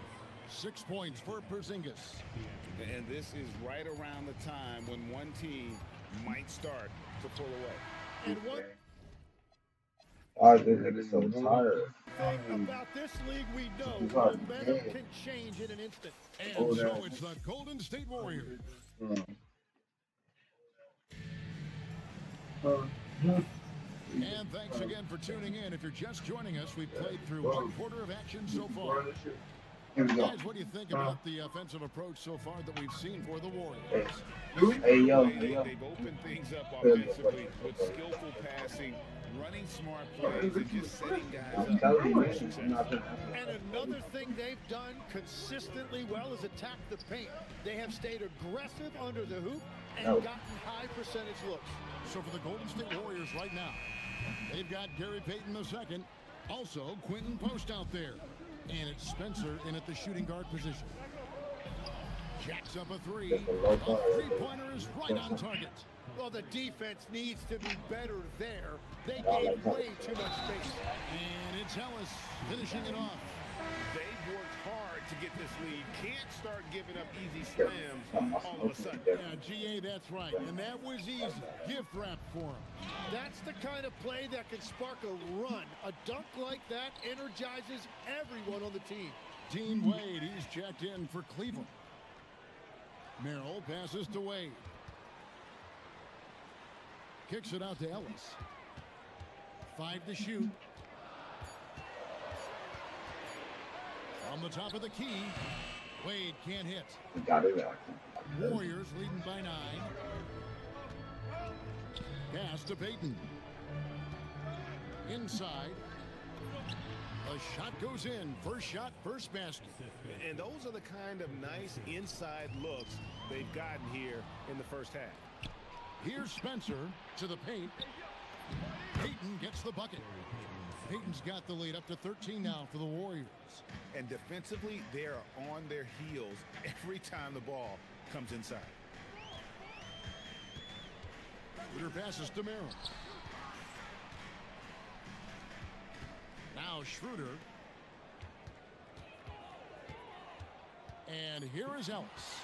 6 points for Porzingis. And this is right around the time when one team might start to pull away. And what this nigga's so tired. thing about this league we know, momentum can change in an instant. And so it's the Golden State Warriors. And thanks again for tuning in. If you're just joining us, we've played through 1 quarter of action so far. Guys, what do you think about the offensive approach so far that we've seen for the Warriors? Hey, yo. They've opened things up offensively with skillful passing, running smart plays, and just setting guys up for success. And another thing they've done consistently well is attack the paint. They have stayed aggressive under the hoop and gotten high percentage looks. So for the Golden State Warriors right now, they've got Gary Payton II, also Quentin Post out there. And it's Spencer in at the shooting guard position. Jacks up a three. A three-pointer is right on target. Well, the defense needs to be better there. They gave way too much space. And it's Ellis finishing it off. They've worked hard to get this lead. Can't start giving up easy slams all of a sudden. Yeah, GA, that's right. And that was easy. Gift wrap for him. That's the kind of play that can spark a run. A dunk like that energizes everyone on the team. Dean Wade, he's checked in for Cleveland. Merrill passes to Wade. Kicks it out to Ellis. 5 to shoot. From the top of the key, Wade can't hit. Warriors leading by 9. Pass to Payton. Inside. A shot goes in. First shot, first basket. And those are the kind of nice inside looks they've gotten here in the first half. Here's Spencer to the paint. Payton gets the bucket. Payton's got the lead up to 13 now for the Warriors. And defensively, they are on their heels every time the ball comes inside. Schroeder passes to Merrill. Now Schroeder. And here is Ellis.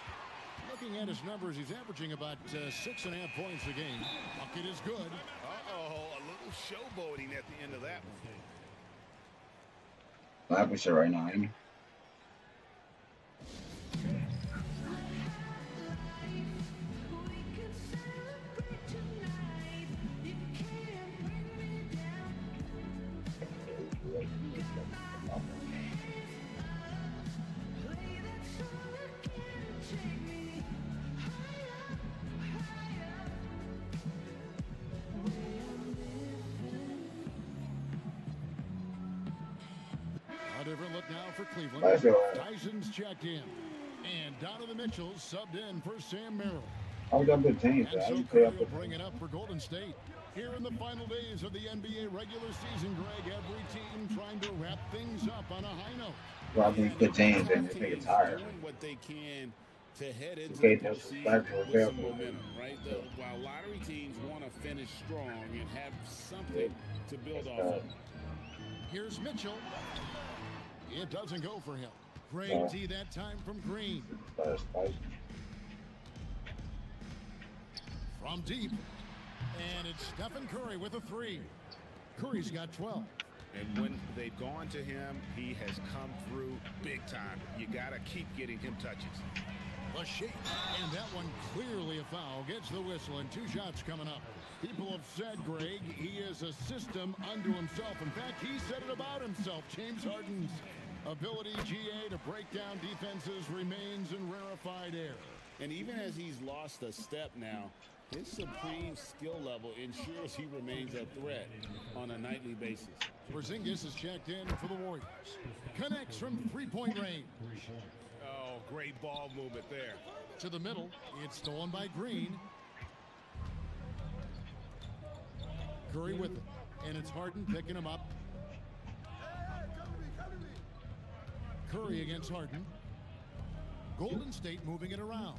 Looking at his numbers, he's averaging about 6.5 points a game. Bucket is good. Uh-oh, a little showboating at the end of that one. Laughing shit right now, ain't he? A different look now for Cleveland. Tyson's checked in. And Donovan Mitchell subbed in for Sam Merrill. I got good teams. And so Curry will bring it up for Golden State. Here in the final days of the NBA regular season, Greg, every team trying to wrap things up on a high note. Well, I think good teams and they think it's higher. Doing what they can to head into the postseason with some momentum, right? While lottery teams want to finish strong and have something to build off of. Here's Mitchell. It doesn't go for him. Great D that time from Green. From deep. And it's Stephen Curry with a 3. Curry's got 12. And when they've gone to him, he has come through big time. You got to keep getting him touches. The shake. And that one clearly a foul. Gets the whistle and 2 shots coming up. People have said, Greg, he is a system unto himself. In fact, he said it about himself. James Harden's ability, GA, to break down defenses remains in rarefied air. And even as he's lost a step now, his supreme skill level ensures he remains a threat on a nightly basis. Porzingis is checked in for the Warriors. Connects from three-point range. Oh, great ball movement there. To the middle. It's stolen by Green. Curry with it. And it's Harden picking him up. Curry against Harden. Golden State moving it around.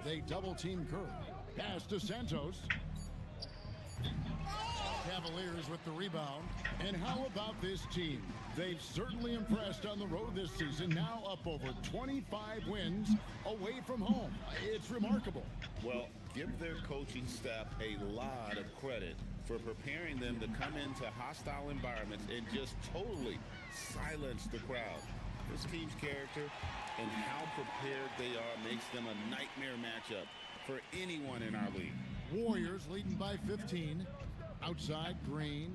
They double-team Curry. Pass to Santos. Cavaliers with the rebound. And how about this team? They've certainly impressed on the road this season. Now up over 25 wins away from home. It's remarkable. Well, give their coaching staff a lot of credit for preparing them to come into hostile environments and just totally silence the crowd. This team's character and how prepared they are makes them a nightmare matchup for anyone in our league. Warriors leading by 15. Outside, Green.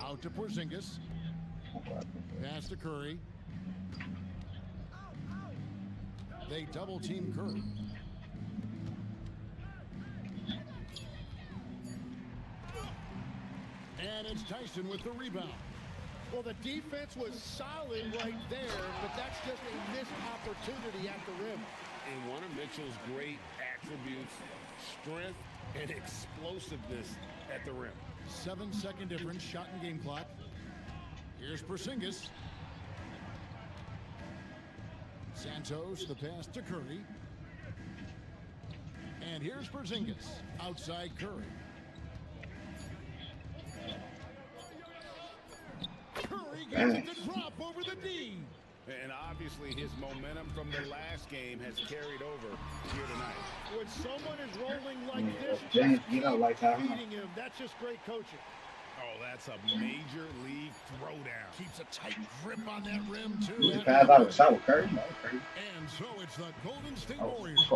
Out to Porzingis. Pass to Curry. They double-team Curry. And it's Tyson with the rebound. Well, the defense was solid right there, but that's just a missed opportunity at the rim. And one of Mitchell's great attributes, strength and explosiveness at the rim. 7-second difference, shot and game clock. Here's Porzingis. Santos, the pass to Curry. And here's Porzingis, outside Curry. Curry gets it to drop over the D. And obviously his momentum from the last game has carried over here tonight. When someone is rolling like this, James, you know, like that. feeding him, that's just great coaching. Oh, that's a major league throwdown. Keeps a tight grip on that rim, too. He passed out of the shot with Curry. And so it's the Golden State Warriors.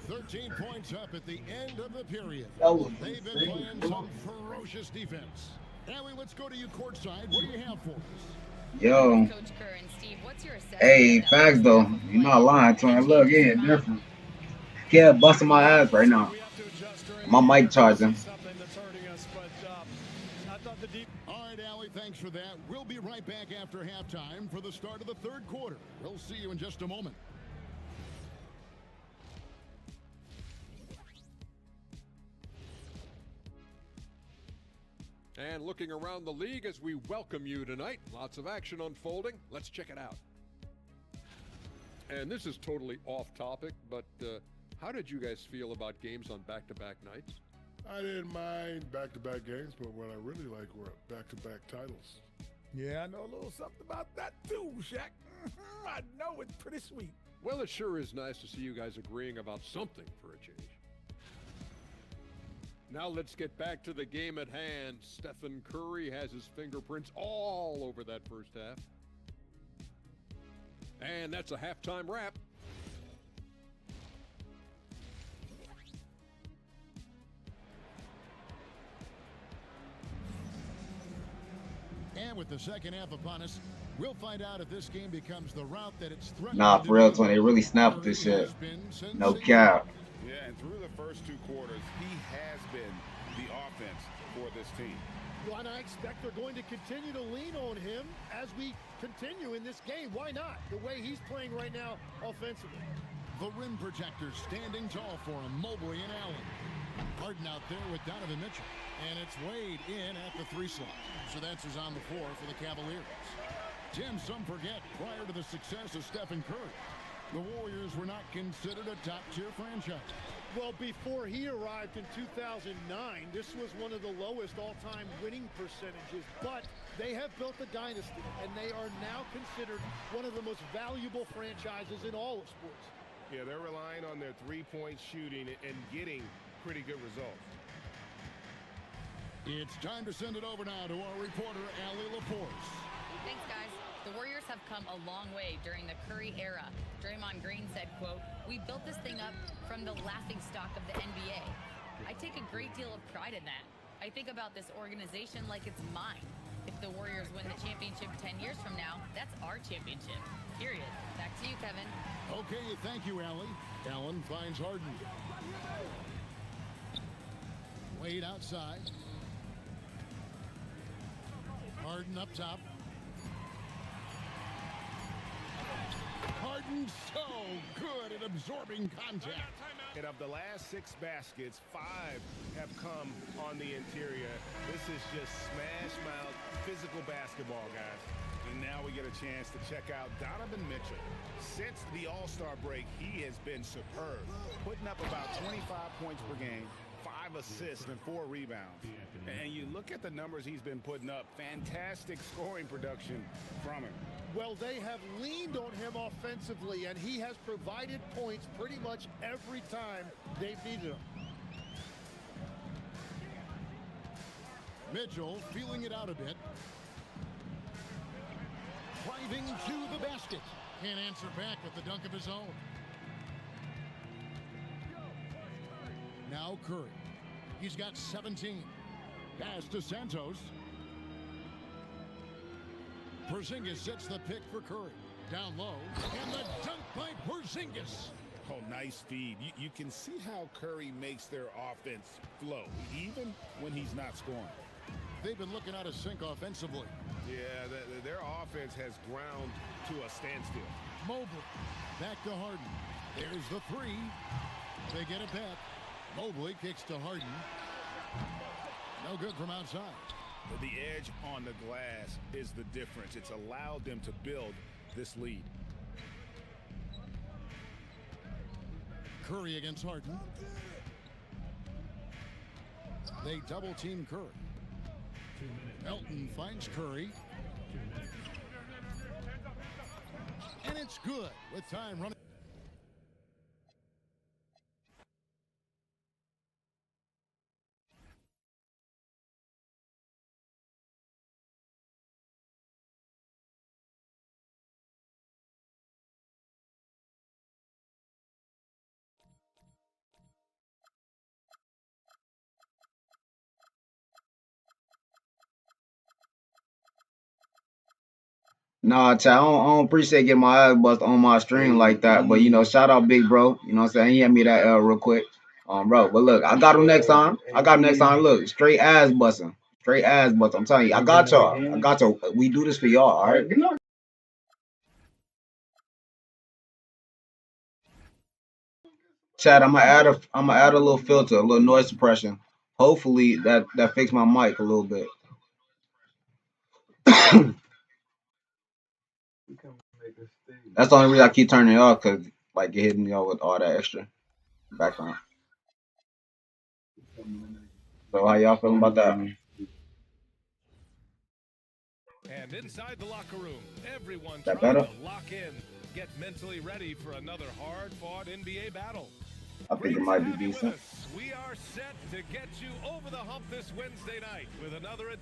13 points up at the end of the period. They've been playing some ferocious defense. Howie, let's go to you courtside. What do you have for us? Yo. Coach Kerr and Steve, what's your assessment? Hey, facts though. You're not lying, Tony. Look, yeah, different. Yeah, busting my ass right now. My mic charging. All right, Allie, thanks for that. We'll be right back after halftime for the start of the third quarter. We'll see you in just a moment. And looking around the league as we welcome you tonight. Lots of action unfolding. Let's check it out. And this is totally off topic, but how did you guys feel about games on back-to-back nights? I didn't mind back-to-back games, but what I really like were back-to-back titles. Yeah, I know a little something about that too, Shaq. I know it's pretty sweet. Well, it sure is nice to see you guys agreeing about something for a change. Now let's get back to the game at hand. Stephen Curry has his fingerprints all over that first half. And that's a halftime wrap. And with the second half upon us, we'll find out if this game becomes the route that it's threatening. Nah, for real, Tony. They really snapped this shit. No cap. Yeah, and through the first 2 quarters, he has been the offense for this team. Well, and I expect they're going to continue to lean on him as we continue in this game. Why not? The way he's playing right now offensively. The rim protectors standing tall for him, Mobley and Allen. Harden out there with Donovan Mitchell. And it's Wade in at the 3 slot. So that's who's on the floor for the Cavaliers. Tim, some forget, prior to the success of Stephen Curry, The Warriors were not considered a top-tier franchise. Well, before he arrived in 2009, this was one of the lowest all-time winning percentages, but they have built a dynasty, and they are now considered one of the most valuable franchises in all of sports. Yeah, they're relying on their three-point shooting and getting pretty good results. It's time to send it over now to our reporter, Allie Laforce. Thanks, guys. The Warriors have come a long way during the Curry era. Draymond Green said, quote, "We built this thing up from the laughingstock of the NBA. I take a great deal of pride in that. I think about this organization like it's mine. If the Warriors win the championship 10 years from now, that's our championship. Period." Back to you, Kevin. Okay, thank you, Allie. Allen finds Harden. Wade outside. Harden up top. Harden so good at absorbing contact. And of the last 6 baskets, 5 have come on the interior. This is just smash-mouth physical basketball, guys. And now we get a chance to check out Donovan Mitchell. Since the All-Star break, he has been superb, putting up about 25 points per game, 5 assists and 4 rebounds. And you look at the numbers he's been putting up, fantastic scoring production from him. Well, they have leaned on him offensively, and he has provided points pretty much every time they've needed him. Mitchell feeling it out a bit. Driving to the basket. Can't answer back with the dunk of his own. Now Curry. He's got 17. Pass to Santos. Porzingis sets the pick for Curry. Down low. And the dunk by Porzingis. Oh, nice feed. You can see how Curry makes their offense flow, even when he's not scoring. They've been looking out of sync offensively. Yeah, their offense has ground to a standstill. Mobley back to Harden. There's the 3. They get it back. Mobley kicks to Harden. No good from outside. The edge on the glass is the difference. It's allowed them to build this lead. Curry against Harden. They double team Curry. Elton finds Curry. And it's good with time running. Nah, Ty, I don't appreciate getting my eyes bust on my stream like that. But, shout out Big Bro. You know what I'm saying? He had me that real quick. Bro. But look, I got him next time. Look, straight ass busting. Straight ass busting. I'm telling you, I got y'all. We do this for y'all, all right? Chad, I'm gonna add a little filter, a little noise suppression. Hopefully that fix my mic a little bit. That's the only reason I keep turning it off, because like you're hitting y'all with all that extra background. So how y'all feeling about that? And inside the locker room, everyone That trying better? to lock in, get mentally ready for another hard-fought NBA battle. I think it might be decent. We are set to get you over the hump this Wednesday night with another.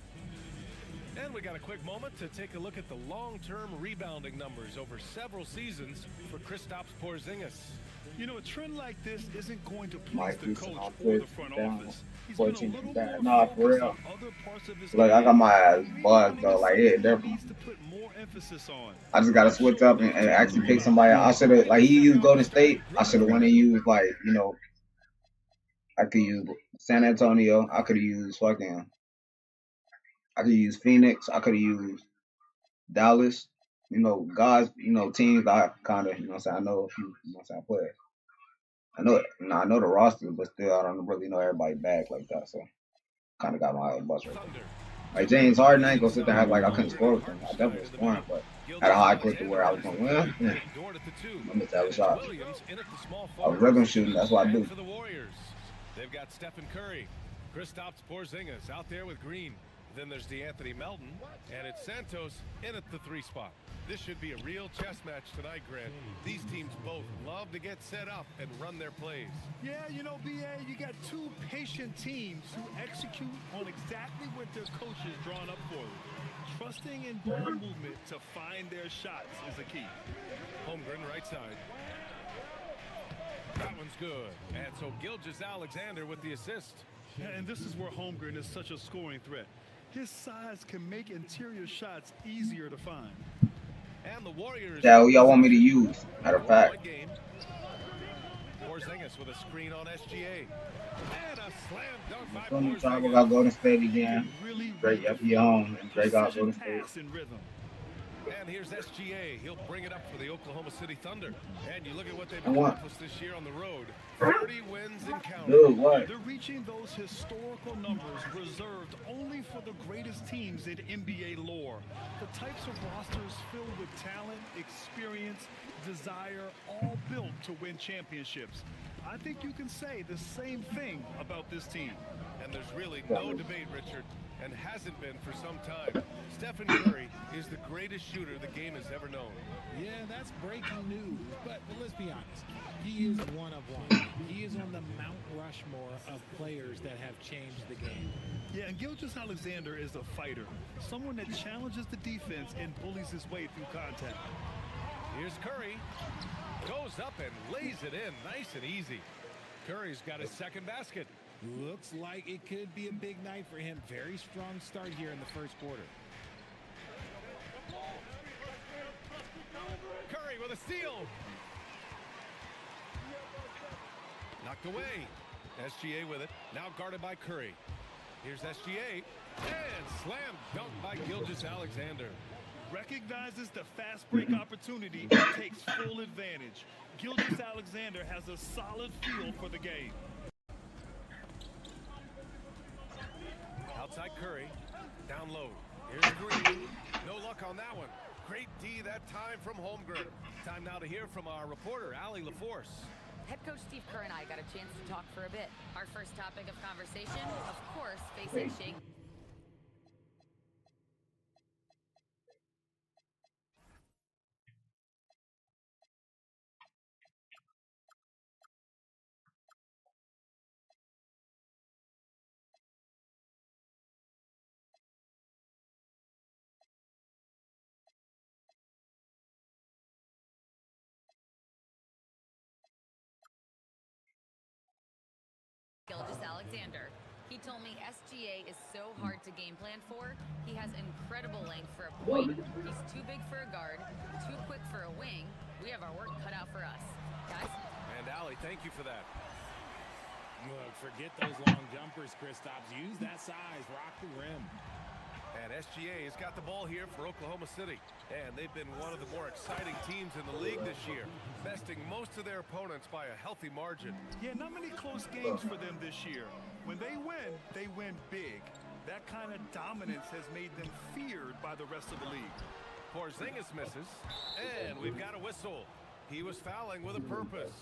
And we got a quick moment to take a look at the long-term rebounding numbers over several seasons for Kristaps Porzingis. You know, a trend like this isn't going to please Might the be some coach or the outfits front down. office. He's been a 14 little bad. more Nah, for focused real. on other parts of his Look, I got my ass bugged though. Like, yeah, definitely. needs to put more emphasis on. I just gotta switch up and actually pick somebody. I should have, like, he used Golden State. I should have went and used, like, I could use San Antonio. I could have used Phoenix. I could have used Dallas. Guys, teams I kind of, I know a few, players. I know the roster, but still I don't really know everybody back like that. So kind of got my bus right there. Like James Harden, I ain't gonna sit there and act like I couldn't score with him. I definitely was scoring, but Had a high click to where I was gonna win. Yeah. Dort at the 2. I missed that shot. Williams in at the small I was forward. rhythm shooting. That's what I do. For the Warriors, they've got Stephen Curry, Kristaps Porzingis out there with Green. Then there's DeAnthony Melton, and it's Santos in at the 3 spot. This should be a real chess match tonight, Grant. These teams both love to get set up and run their plays. Yeah, you know, BA, you got two patient teams who execute on exactly what their coach has drawn up for them. Trusting in ball movement to find their shots is the key. Holmgren right side. That one's good. And so Gilgeous-Alexander with the assist. And this is where Holmgren is such a scoring threat. His size can make interior shots easier to find. And the Warriors. Yeah, who y'all want me to use? Matter of fact. Porzingis with a screen on SGA. And a slam dunk by Tony Travel Porzingis. got Golden State again. Drake FP home and Drake got Golden State. And here's SGA. He'll bring it up for the Oklahoma City Thunder. And you look at what they've accomplished this year on the road. 30 wins and counting. Dude, what? They're reaching those historical numbers reserved only for the greatest teams in NBA lore. The types of rosters filled with talent, experience, desire, all built to win championships. I think you can say the same thing about this team. And there's really no debate, Richard, and hasn't been for some time. Stephen Curry is the greatest shooter the game has ever known. Yeah, that's breaking news, but let's be honest. He is one of one. He is on the Mount Rushmore of players that have changed the game. Yeah, and Gilgeous-Alexander is a fighter, someone that challenges the defense and bullies his way through contact. Here's Curry. Goes up and lays it in nice and easy. Curry's got his second basket. Looks like it could be a big night for him. Very strong start here in the first quarter. Curry with a steal. Knocked away. SGA with it. Now guarded by Curry. Here's SGA. And slam dunk by Gilgeous-Alexander. Recognizes the fast break opportunity and takes full advantage. Gilgeous-Alexander has a solid feel for the game. Outside Curry. Down low. Here's Green. No luck on that one. Great D that time from Holmgren. Time now to hear from our reporter, Allie LaForce. Head coach Steve Kerr and I got a chance to talk for a bit. Our first topic of conversation, of course, facing Shea. Gilgeous-Alexander. He told me SGA is so hard to game plan for. He has incredible length for a point. He's too big for a guard, too quick for a wing. We have our work cut out for us. Guys? And Allie, thank you for that. Look, forget those long jumpers, Kristaps. Use that size. Rock the rim. And SGA has got the ball here for Oklahoma City. And they've been one of the more exciting teams in the league this year, besting most of their opponents by a healthy margin. Yeah, not many close games for them this year. When they win big. That kind of dominance has made them feared by the rest of the league. Porzingis misses, and we've got a whistle. He was fouling with a purpose.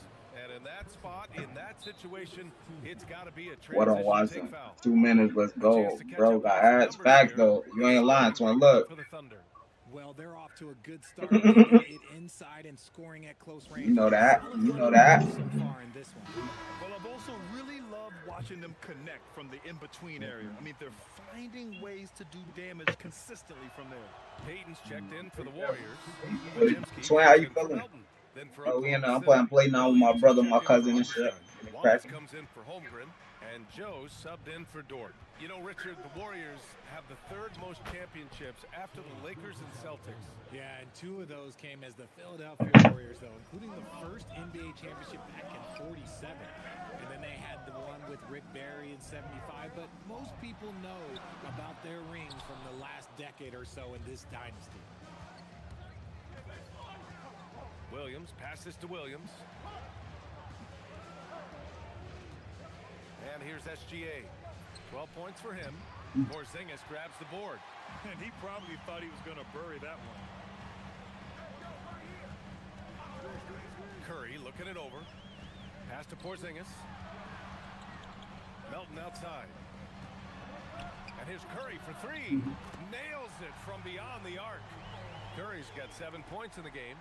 And in that spot, in that situation, it's got to be a What on transition Watson? take foul. 2 minutes, let's go. Bro, got ads. Facts, though. You ain't lying, Twin. Look. Well, they're off to a good start. Getting it inside and scoring at close range. You know that. You know that. So far in this one. Well, I've also really loved watching them connect from the in-between area. I mean, they're finding ways to do damage consistently from there. Payton's checked in for the Warriors. Twin, how you feeling? Oh, you know, I'm playing play now with my brother, my cousin, and shit. Wallace comes in for Holmgren, and Joe subbed in for Dort. You know, Richard, the Warriors have the third most championships after the Lakers and Celtics. Yeah, and 2 of those came as the Philadelphia Warriors, though, including the first NBA championship back in '47. And then they had the one with Rick Barry in '75. But most people know about their rings from the last decade or so in this dynasty. Williams passes to Williams. And here's SGA. 12 points for him. Porzingis grabs the board. And he probably thought he was going to bury that one. Curry looking it over. Pass to Porzingis. Melton outside. And here's Curry for three. Nails it from beyond the arc. Curry's got 7 points in the game.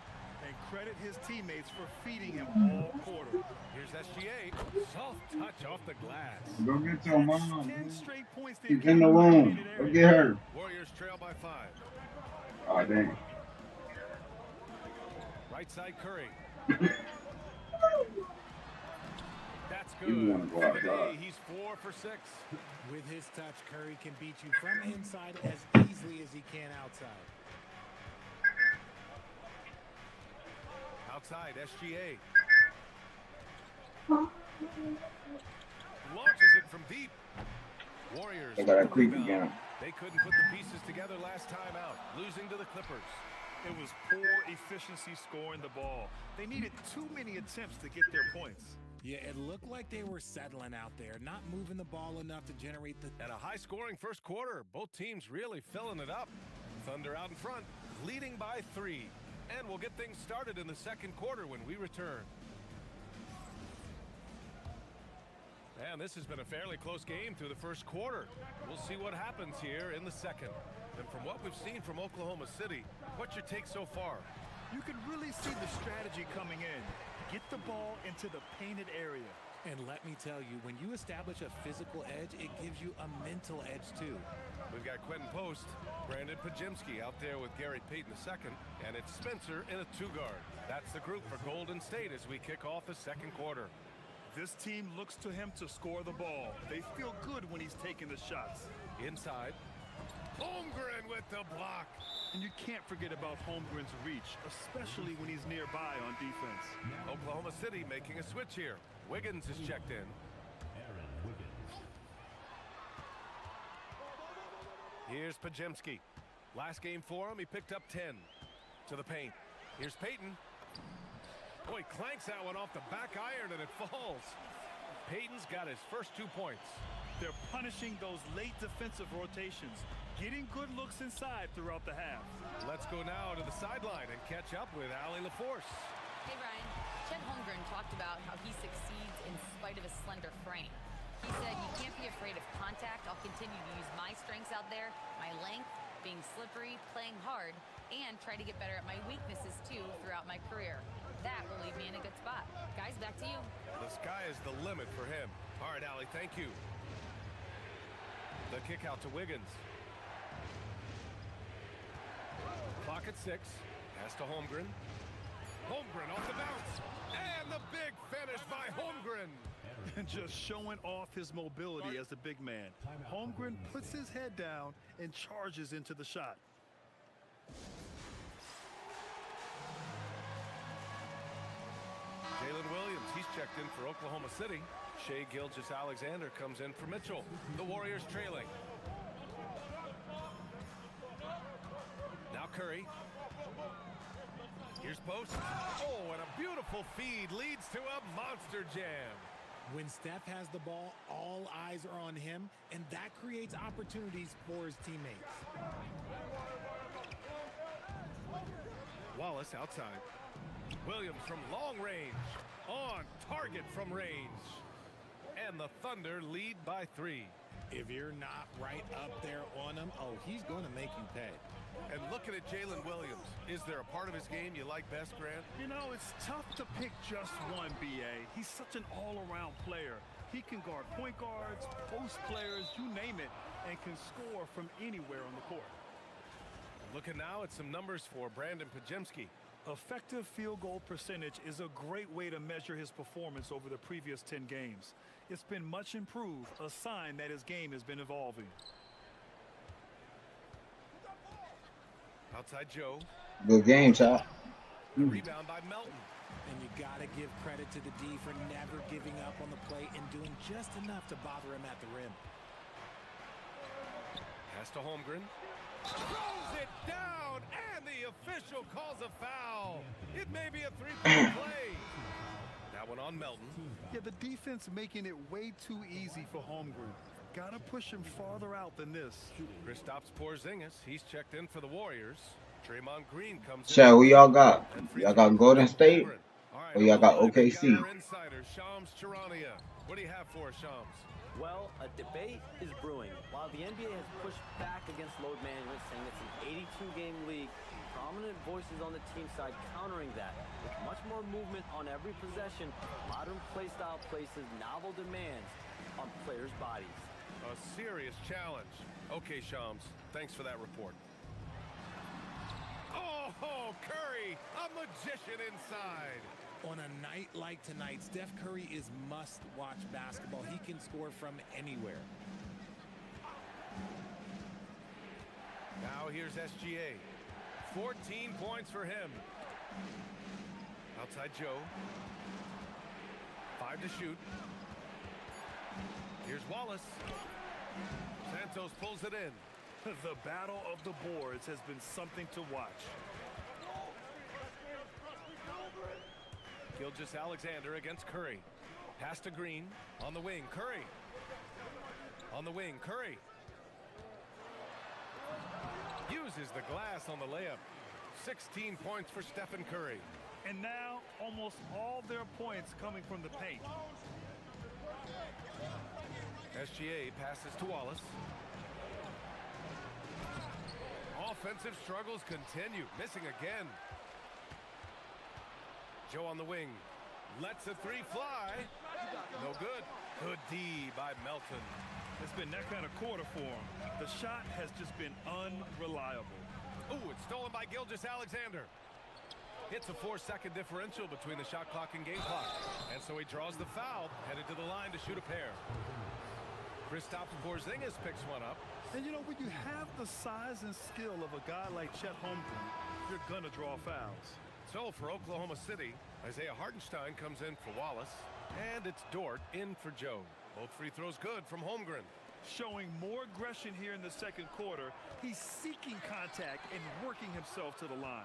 And credit his teammates for feeding him all quarter. Here's SGA. Soft touch off the glass. Go get your mom. 10 straight points. She's in the room. Go get her. Warriors trail by 5. Oh, dang. Right side Curry. That's good. You want to go outside. He's 4 for 6. With his touch, Curry can beat you from inside as easily as he can outside. Outside, SGA. Launches it from deep. Warriors. They got a creep again. They couldn't put the pieces together last time out, losing to the Clippers. It was poor efficiency scoring the ball. They needed too many attempts to get their points. Yeah, it looked like they were settling out there, not moving the ball enough to generate the... At a high-scoring first quarter, both teams really filling it up. Thunder out in front, leading by 3. And we'll get things started in the second quarter when we return. And this has been a fairly close game through the first quarter. We'll see what happens here in the second. And from what we've seen from Oklahoma City, what's your take so far? You can really see the strategy coming in. Get the ball into the painted area. And let me tell you, when you establish a physical edge, it gives you a mental edge too. We've got Quentin Post, Brandon Pajemski out there with Gary Payton II, and it's Spencer in a 2-guard. That's the group for Golden State as we kick off the second quarter. This team looks to him to score the ball. They feel good when he's taking the shots. Inside, Holmgren with the block. And you can't forget about Holmgren's reach, especially when he's nearby on defense. Oklahoma City making a switch here. Wiggins is checked in. Here's Pajemski. Last game for him, he picked up 10. To the paint. Here's Payton. Boy, clanks that one off the back iron and it falls. Payton's got his first 2 points. They're punishing those late defensive rotations, getting good looks inside throughout the half. Let's go now to the sideline and catch up with Allie LaForce. Hey, Ryan. Chet Holmgren talked about how he succeeds in spite of his slender frame. He said, you can't be afraid of contact. I'll continue to use my strengths out there, my length, being slippery, playing hard, and try to get better at my weaknesses, too, throughout my career. That will leave me in a good spot. Guys, back to you. The sky is the limit for him. All right, Allie, thank you. The kick out to Wiggins. Clock at 6. Pass to Holmgren. Holmgren off the bounce. And the big finish by Holmgren. And just showing off his mobility as a big man. Holmgren puts his head down and charges into the shot. Jalen Williams, he's checked in for Oklahoma City. Shai Gilgeous-Alexander comes in for Mitchell. The Warriors trailing. Now Curry. Here's Post. Oh, and a beautiful feed leads to a monster jam. When Steph has the ball, all eyes are on him, and that creates opportunities for his teammates. Wallace outside. Williams from long range. On target from range. And the Thunder lead by 3. If you're not right up there on him, oh, he's going to make you pay. And looking at Jalen Williams, is there a part of his game you like best, Grant? You know, it's tough to pick just one, B.A. He's such an all-around player. He can guard point guards, post players, you name it, and can score from anywhere on the court. Looking now at some numbers for Brandon Pajemski. Effective field goal percentage is a great way to measure his performance over the previous 10 games. It's been much improved, a sign that his game has been evolving. Outside Joe. Good game, Chop. Rebound by Melton. And you got to give credit to the D for never giving up on the play and doing just enough to bother him at the rim. Pass to Holmgren. Throws it down, and the official calls a foul. It may be a 3-point play. That one on Melton. Yeah, the defense making it way too easy for Holmgren. Gotta push him farther out than this. Kristaps Porzingis, he's checked in for the Warriors. Draymond Green comes in. Chad, who y'all got? Y'all got Golden State? All right, Oh, y'all got we've OKC. got our insider, Shams Charania. What do you have for us, Shams? Well, a debate is brewing. While the NBA has pushed back against load management, saying it's an 82-game league, prominent voices on the team side countering that. With much more movement on every possession, modern play style places novel demands on players' bodies. A serious challenge. Okay, Shams, thanks for that report. Oh, Curry, a magician inside. On a night like tonight, Steph Curry is must-watch basketball. He can score from anywhere. Now here's SGA. 14 points for him. Outside Joe. 5 to shoot. Here's Wallace. Santos pulls it in. The battle of the boards has been something to watch. Gilgeous-Alexander against Curry. Pass to Green. On the wing, Curry. On the wing, Curry. Uses the glass on the layup. 16 points for Stephen Curry. And now, almost all their points coming from the paint. SGA passes to Wallace. Offensive struggles continue. Missing again. Joe on the wing. Lets a three fly. No good. Good D by Melton. It's been that kind of quarter for him. The shot has just been unreliable. Ooh, it's stolen by Gilgeous-Alexander. It's a 4-second differential between the shot clock and game clock. And so he draws the foul, headed to the line to shoot a pair. Kristaps Porzingis picks one up. And you know, when you have the size and skill of a guy like Chet Holmgren, you're gonna draw fouls. So for Oklahoma City, Isaiah Hartenstein comes in for Wallace. And it's Dort in for Joe. Both free throws good from Holmgren. Showing more aggression here in the second quarter. He's seeking contact and working himself to the line.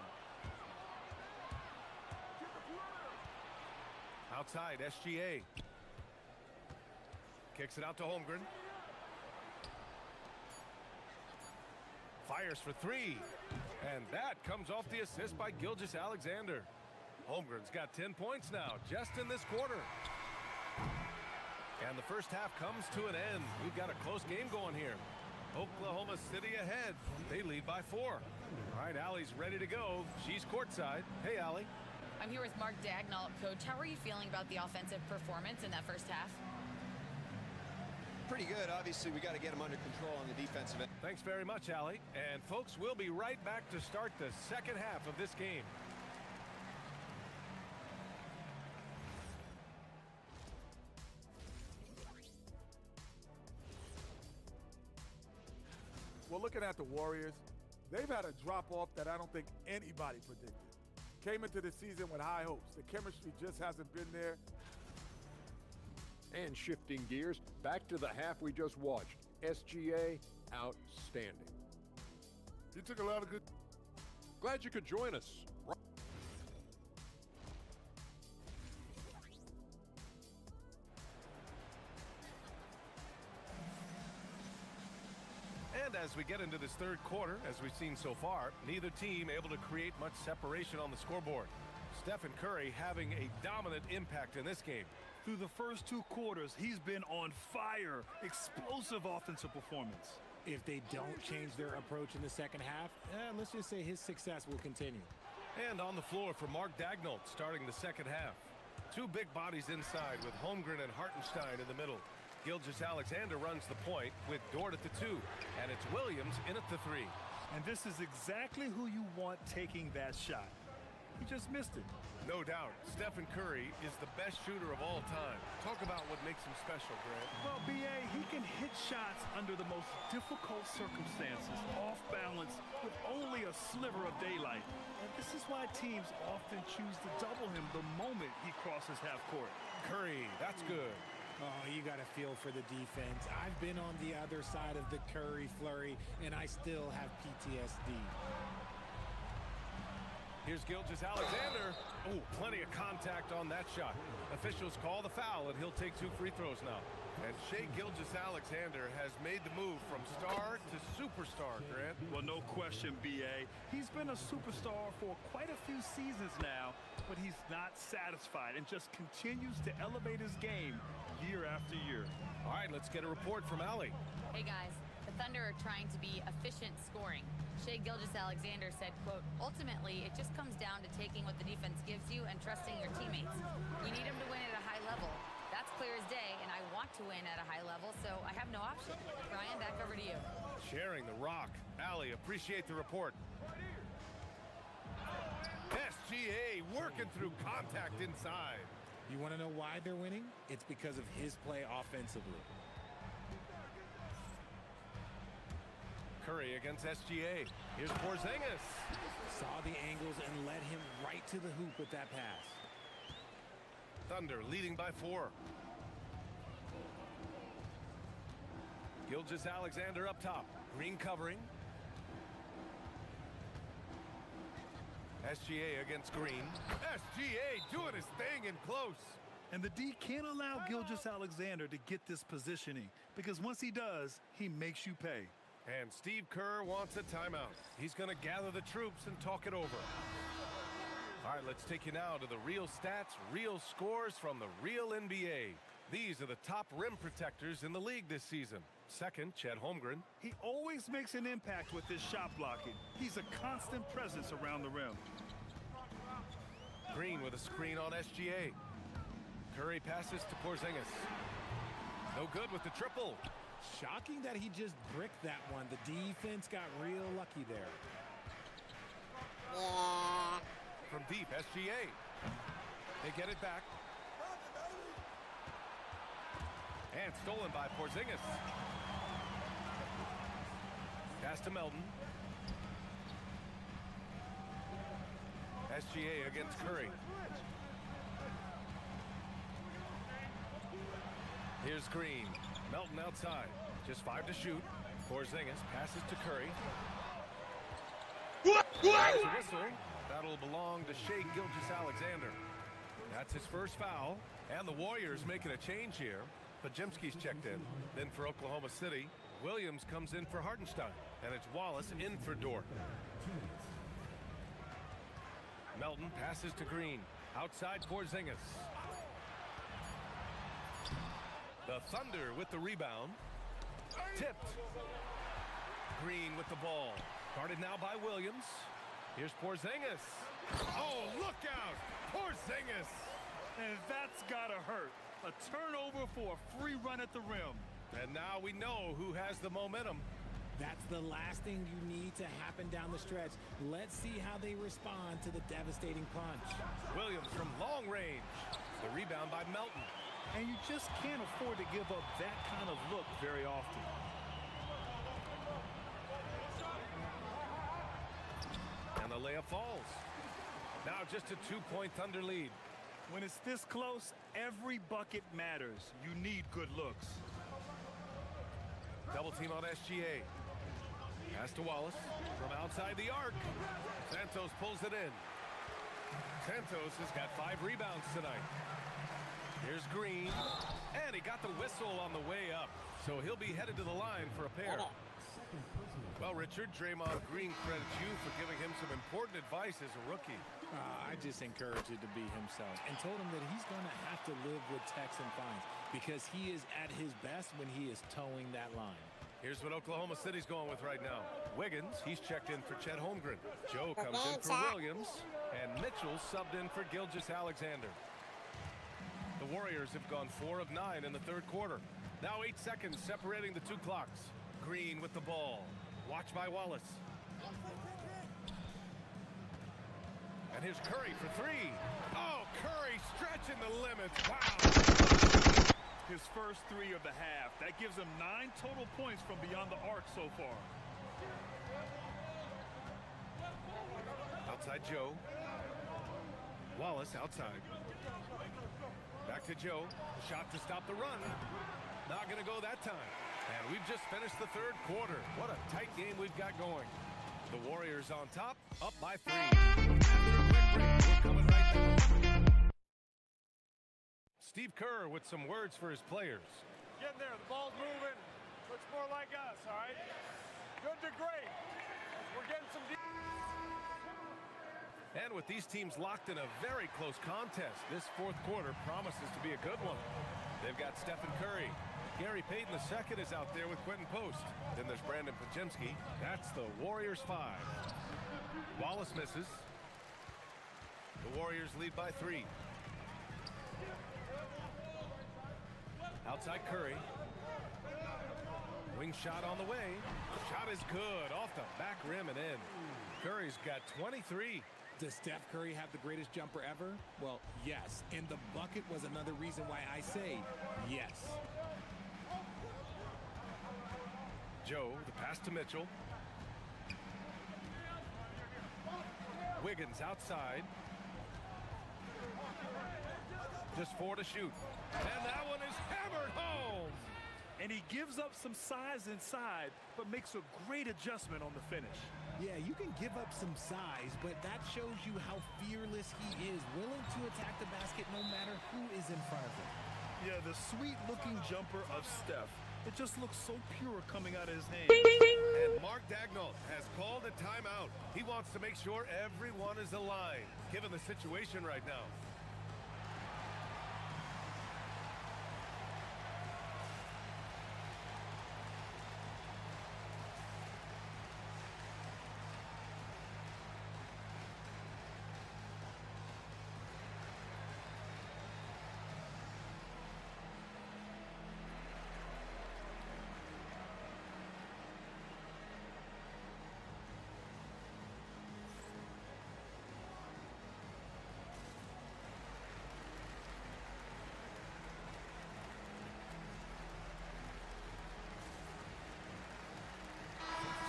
Outside, SGA. Kicks it out to Holmgren. Fires for three. And that comes off the assist by Gilgeous-Alexander. Holmgren's got 10 points now, just in this quarter. And the first half comes to an end. We've got a close game going here. Oklahoma City ahead. They lead by 4. All right, Allie's ready to go. She's courtside. Hey, Allie. I'm here with Mark Dagnall. Coach, how are you feeling about the offensive performance in that first half? Pretty good. Obviously, we got to get them under control on the defensive end. Thanks very much, Allie. And folks, we'll be right back to start the second half of this game. Well, looking at the Warriors, they've had a drop-off that I don't think anybody predicted. Came into the season with high hopes. The chemistry just hasn't been there. And shifting gears, back to the half we just watched. SGA, outstanding. He took a lot of good... Glad you could join us. And as we get into this third quarter, as we've seen so far, neither team able to create much separation on the scoreboard. Stephen Curry having a dominant impact in this game. Through the first 2 quarters, he's been on fire. Explosive offensive performance. If they don't change their approach in the second half, let's just say his success will continue. And on the floor for Mark Dagnall starting the second half. 2 big bodies inside with Holmgren and Hartenstein in the middle. Gilgeous-Alexander runs the point with Dort at the 2. And it's Williams in at the 3. And this is exactly who you want taking that shot. He just missed it. No doubt, Stephen Curry is the best shooter of all time. Talk about what makes him special, Grant. Well, B.A., he can hit shots under the most difficult circumstances, off balance, with only a sliver of daylight. And this is why teams often choose to double him the moment he crosses half court. Curry, that's good. Oh, you got to feel for the defense. I've been on the other side of the Curry flurry, and I still have PTSD. Here's Gilgeous-Alexander. Oh, plenty of contact on that shot. Officials call the foul, and he'll take 2 free throws now. And Shai Gilgeous-Alexander has made the move from star to superstar, Grant. Well, no question, B.A. He's been a superstar for quite a few seasons now, but he's not satisfied and just continues to elevate his game year after year. All right, let's get a report from Allie. Hey, guys. The Thunder are trying to be efficient scoring. Shai Gilgeous-Alexander said, quote, ultimately, it just comes down to taking what the defense gives you and trusting your teammates. You need them to win at a high level. That's clear as day, and I want to win at a high level, so I have no option. Brian, back over to you. Sharing the rock. Allie, appreciate the report. SGA working through contact inside. You want to know why they're winning? It's because of his play offensively. Curry against SGA. Here's Porzingis. Saw the angles and led him right to the hoop with that pass. Thunder leading by 4. Gilgeous-Alexander up top. Green covering. SGA against Green. SGA doing his thing in close. And the D can't allow Gilgeous-Alexander to get this positioning, because once he does, he makes you pay. And Steve Kerr wants a timeout. He's going to gather the troops and talk it over. All right, let's take you now to the real stats, real scores from the real NBA. These are the top rim protectors in the league this season. Second, Chet Holmgren. He always makes an impact with his shot blocking. He's a constant presence around the rim. Green with a screen on SGA. Curry passes to Porzingis. No good with the triple. Shocking that he just bricked that one. The defense got real lucky there. Yeah. From deep, SGA. They get it back. And stolen by Porzingis. Pass to Melton. SGA against Curry. Here's Green. Melton outside. Just 5 to shoot. Porzingis passes to Curry. There's a whistle. That'll belong to Shai Gilgeous-Alexander. That's his first foul. And the Warriors making a change here. Pajemski's checked in. Then for Oklahoma City, Williams comes in for Hartenstein. And it's Wallace in for Dort. Melton passes to Green. Outside Porzingis. The Thunder with the rebound. Tipped. Green with the ball. Guarded now by Williams. Here's Porzingis. Oh, look out! Porzingis! And that's gotta hurt. A turnover for a free run at the rim. And now we know who has the momentum. That's the last thing you need to happen down the stretch. Let's see how they respond to the devastating punch. Williams from long range. The rebound by Melton. And you just can't afford to give up that kind of look very often. And the layup falls. Now just a 2-point Thunder lead. When it's this close, every bucket matters. You need good looks. Double team on SGA. Pass to Wallace from outside the arc. Santos pulls it in. Santos has got 5 rebounds tonight. Here's Green. And he got the whistle on the way up. So he'll be headed to the line for a pair. Well, Richard, Draymond Green credits you for giving him some important advice as a rookie. I just encouraged him to be himself and told him that he's going to have to live with techs and fines because he is at his best when he is towing that line. Here's what Oklahoma City's going with right now. Wiggins, he's checked in for Chet Holmgren. Joe comes in for Williams. And Mitchell subbed in for Gilgeous-Alexander. The Warriors have gone 4 of 9 in the third quarter. Now 8 seconds separating the 2 clocks. Green with the ball. Watched by Wallace. And here's Curry for 3. Oh, Curry stretching the limits. Wow. His first 3 of the half. That gives him 9 total points from beyond the arc so far. Outside Joe. Wallace outside. Back to Joe. Shot to stop the run. Not going to go that time. And we've just finished the third quarter. What a tight game we've got going. The Warriors on top, up by 3. After a quick break, we're coming right back. Steve Kerr with some words for his players. Getting there. The ball's moving. Looks more like us, all right? Good to great. We're getting some deep. And with these teams locked in a very close contest, this fourth quarter promises to be a good one. They've got Stephen Curry. Gary Payton II is out there with Quentin Post. Then there's Brandon Pajemski. That's the Warriors 5. Wallace misses. The Warriors lead by 3. Outside Curry. Wing shot on the way. Shot is good. Off the back rim and in. Curry's got 23. Does Steph Curry have the greatest jumper ever? Well, yes. And the bucket was another reason why I say yes. Joe, the pass to Mitchell. Wiggins outside. Just 4 to shoot. And that one is hammered home. And he gives up some size inside, but makes a great adjustment on the finish. Yeah, you can give up some size, but that shows you how fearless he is, willing to attack the basket no matter who is in front of him. Yeah, the sweet-looking jumper of Steph. It just looks so pure coming out of his hands. And Mark Daigneault has called a timeout. He wants to make sure everyone is aligned, given the situation right now.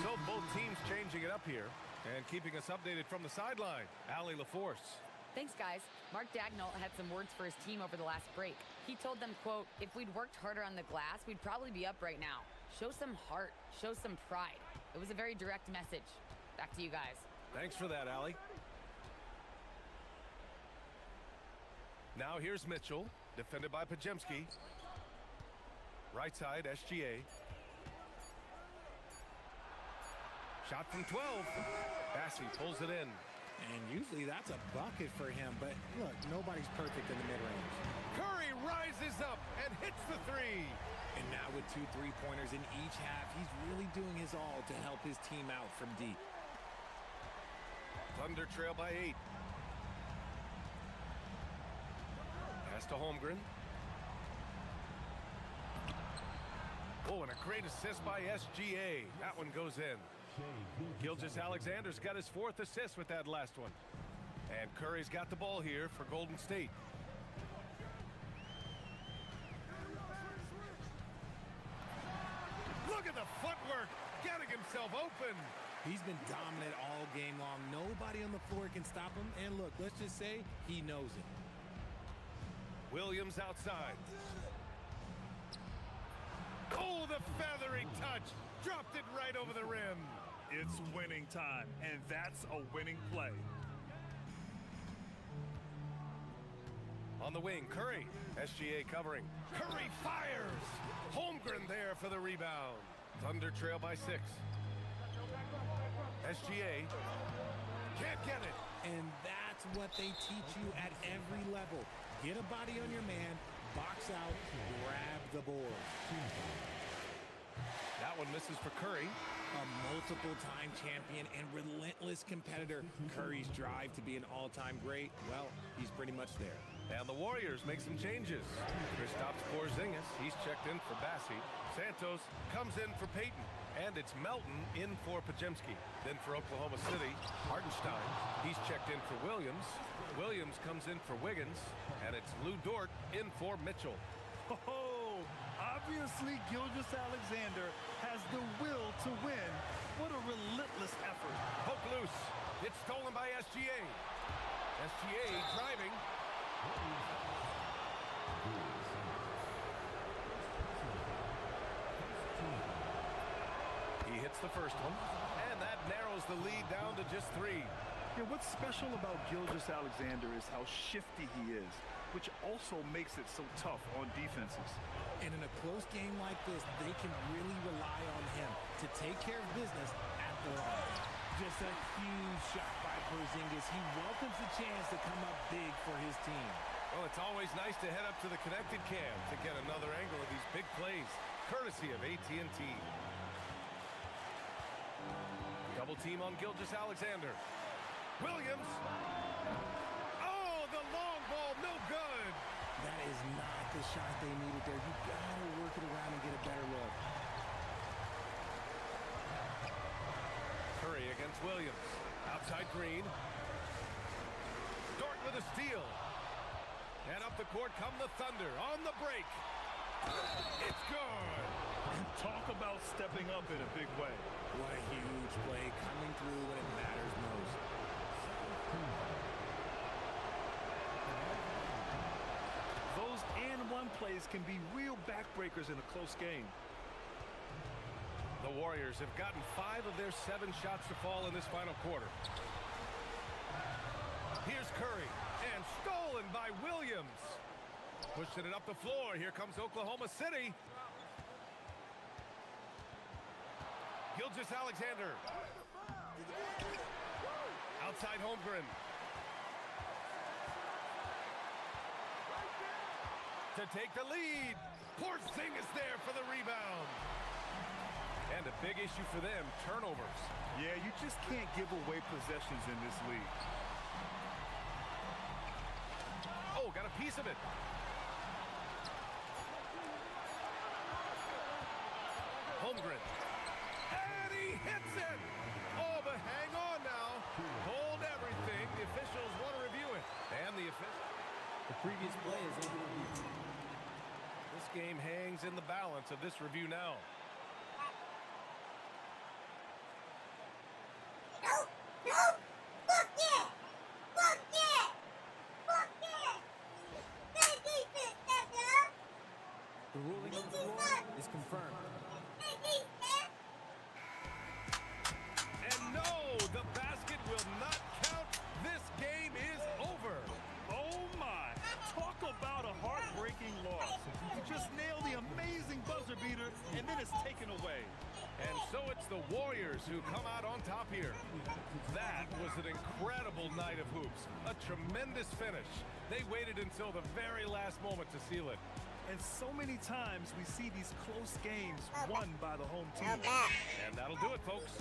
So both teams changing it up here and keeping us updated from the sideline. Allie LaForce. Thanks, guys. Mark Daigneault had some words for his team over the last break. He told them, quote, if we'd worked harder on the glass, we'd probably be up right now. Show some heart. Show some pride. It was a very direct message. Back to you guys. Thanks for that, Allie. Now here's Mitchell, defended by Pajemski. Right side, SGA. Shot from 12. Bassey pulls it in. And usually that's a bucket for him, but look, nobody's perfect in the mid-range. Curry rises up and hits the 3. And now with 2 3-pointers in each half, he's really doing his all to help his team out from deep. Thunder trail by 8. Pass to Holmgren. Oh, and a great assist by SGA. That one goes in. Gilgeous-Alexander's got his 4th assist with that last one. And Curry's got the ball here for Golden State. Look at the footwork, getting himself open. He's been dominant all game long. Nobody on the floor can stop him. And look, let's just say he knows it. Williams outside. Oh, the feathery touch. Dropped it right over the rim. It's winning time, and that's a winning play. On the wing, Curry. SGA covering. Curry fires. Holmgren there for the rebound. Thunder trail by 6. SGA can't get it. And that's what they teach you at every level. Get a body on your man, box out, grab the board. That one misses for Curry. A multiple-time champion and relentless competitor. Curry's drive to be an all-time great, well, he's pretty much there. And the Warriors make some changes. Kristaps Porzingis, he's checked in for Bassey. Santos comes in for Payton. And it's Melton in for Pajemski. Then for Oklahoma City, Hartenstein, he's checked in for Williams. Williams comes in for Wiggins. And it's Lou Dort in for Mitchell. Oh, obviously Gilgeous-Alexander has the will to win. What a relentless effort. Poke loose. It's stolen by SGA. SGA driving. He hits the first one, and that narrows the lead down to just 3. Yeah, what's special about Gilgeous-Alexander is how shifty he is, which also makes it so tough on defenses. And in a close game like this, they can really rely on him to take care of business at the line. Just a huge shot by Porzingis. He welcomes the chance to come up big for his team. Well, it's always nice to head up to the connected cam to get another angle of these big plays, courtesy of AT&T. Double team on Gilgeous-Alexander. Williams. Oh, the long ball, no good. That is not the shot they needed there. You gotta work it around and get a better look. Curry against Williams. Outside Green. Dort with a steal. And up the court come the Thunder on the break. It's good. Talk about stepping up in a big way. What a huge play coming through when it matters most. Those and-one plays can be real backbreakers in a close game. The Warriors have gotten 5 of their 7 shots to fall in this final quarter. Here's Curry, and stolen by Williams. Pushing it up the floor. Here comes Oklahoma City. Gilgeous-Alexander. Outside Holmgren. To take the lead. Porzingis there for the rebound. And a big issue for them, turnovers. Yeah, you just can't give away possessions in this league. Oh, got a piece of it. Holmgren. And he hits it! Oh, but hang on now. Hold everything. The officials want to review it. And the official. The previous play is over review. This game hangs in the balance of this review now. The ruling on the floor is confirmed. And no, the basket will not count. This game is over. Oh my! Talk about a heartbreaking loss. You just nailed the amazing buzzer beater, and then it's taken away. And so it's the Warriors who come out on top here. That was an incredible night of hoops. A tremendous finish. They waited until the very last moment to seal it. And so many times we see these close games won by the home team. And that'll do it, folks.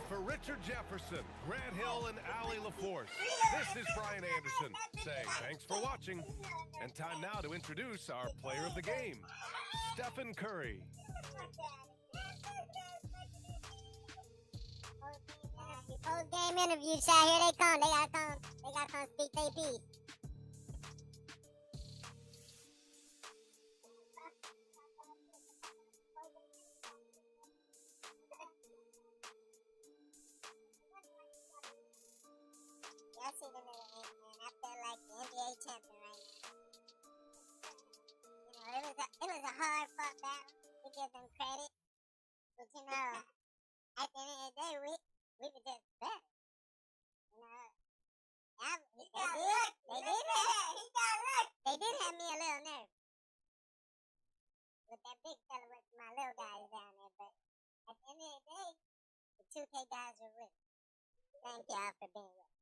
For Richard Jefferson, Grant Hill, and Allie LaForce, this is Brian Anderson saying thanks for watching. And time now to introduce our player of the game, Stephen Curry. Post-game interview, Shaq. Here they come. They gotta come. They gotta come speak their piece. Y'all see the nigga, man. I feel like the NBA champion right now. You know, it was a hard fought battle. We give them credit, but you know, at the end of the day, we were just better. You know, they did have me a little nervous with that big fella with my little guys down there. But at the end of the day, the 2K guys were with me. Thank y'all for being with me.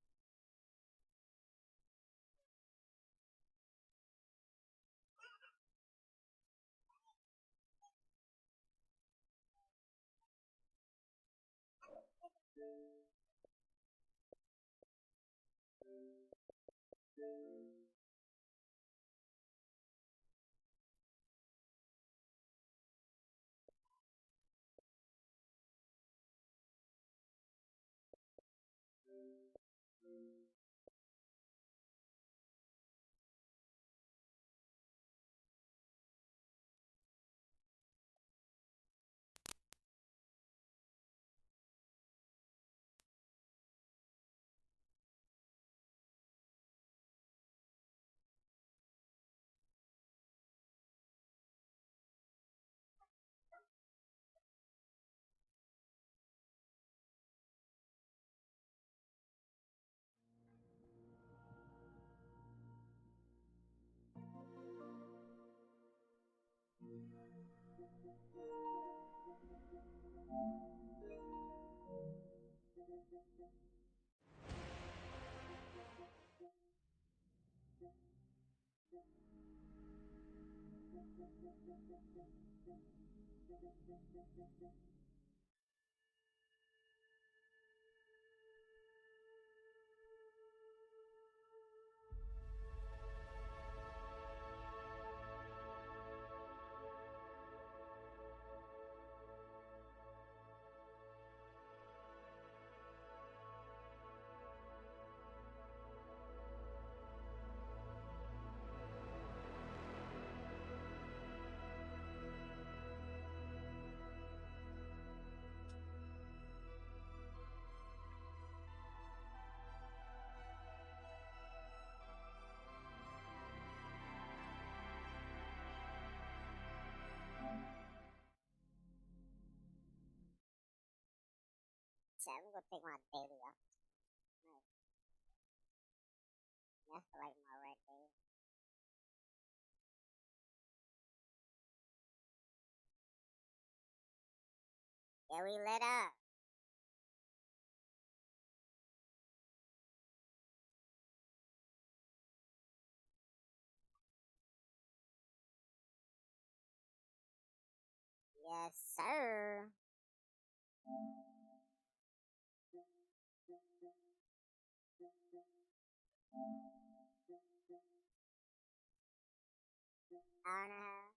So I'm gonna take my daily off. That's like my red day. Yeah, we lit up. Yes, sir. Hour and a half.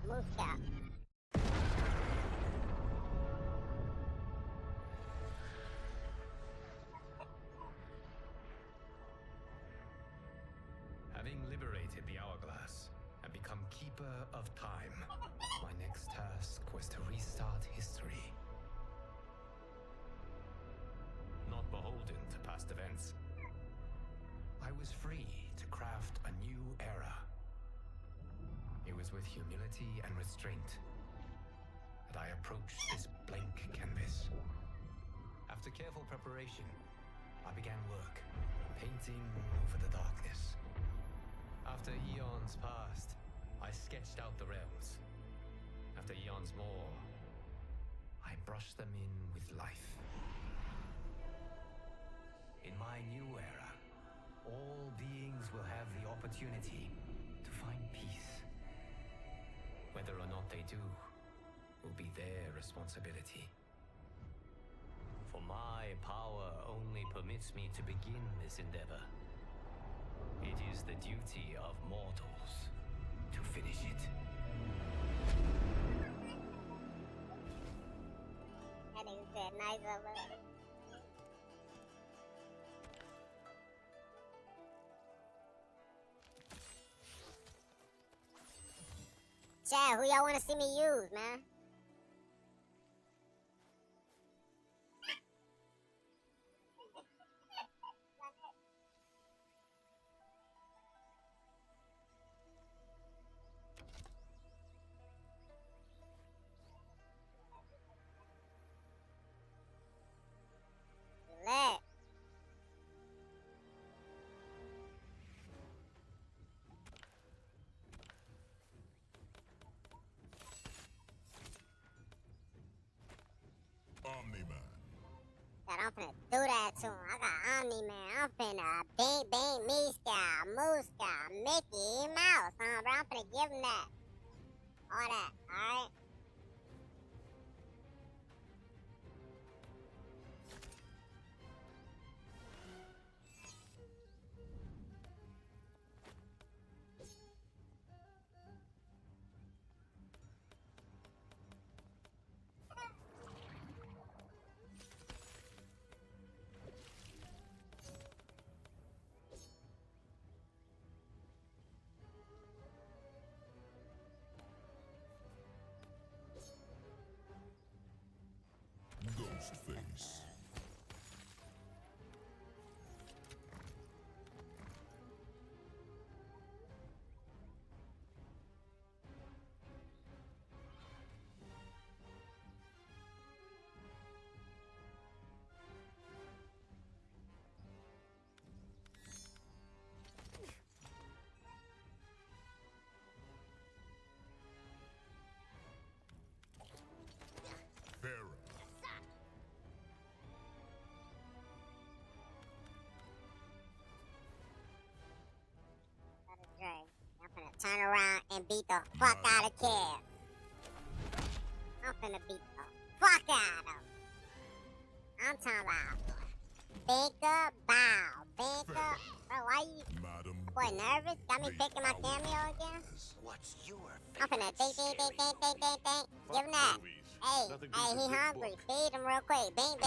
Move out. Having liberated the hourglass and become keeper of time, my next task was to restart history. Not beholden to past events, I was free to craft a new era. It was with humility and restraint that I approached this blank canvas. After careful preparation, I began work, painting over the darkness. After eons passed, I sketched out the realms. After eons more, I brushed them in with life. In my new era, all beings will have the opportunity to find peace. Whether or not they do will be their responsibility. For my power only permits me to begin this endeavor. It is the duty of mortals to finish it. That nigga said nice of it. Chad, who y'all want to see me use, man? Lit. Omni-Man. God, I'm finna do that to him. I got Omni-Man. I'm finna bing me Scout, Moose Scout, Mickey Mouse, huh, bro? I'm finna give him that. All that, alright? Ghostface. turn around and beat the fuck out of Kev. I'm finna beat the fuck out of him. I'm talking about Binker Bow. Binker. Bro, why you boy nervous? Got me picking my cameo again? What's your I'm finna think. Give him that. Hey, he hungry. Feed him real quick. Bing.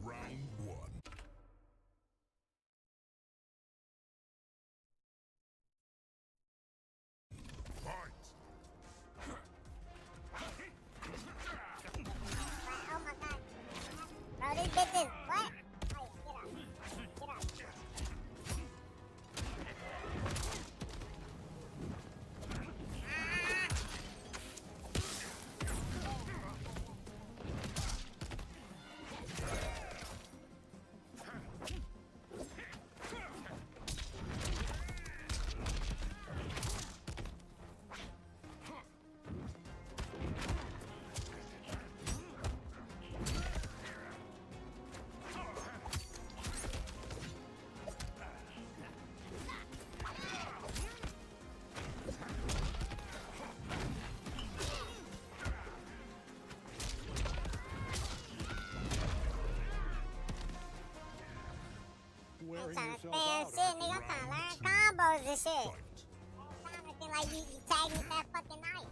Round one. Fight. Oh my god. Bro, these bitches. What? Oh, get up. Wearing Trying to yourself stay and out, shit, aren't you, nigga. I'm trying to Ryan? learn combos and shit. Trying to feel like you tagged me with that fucking knife.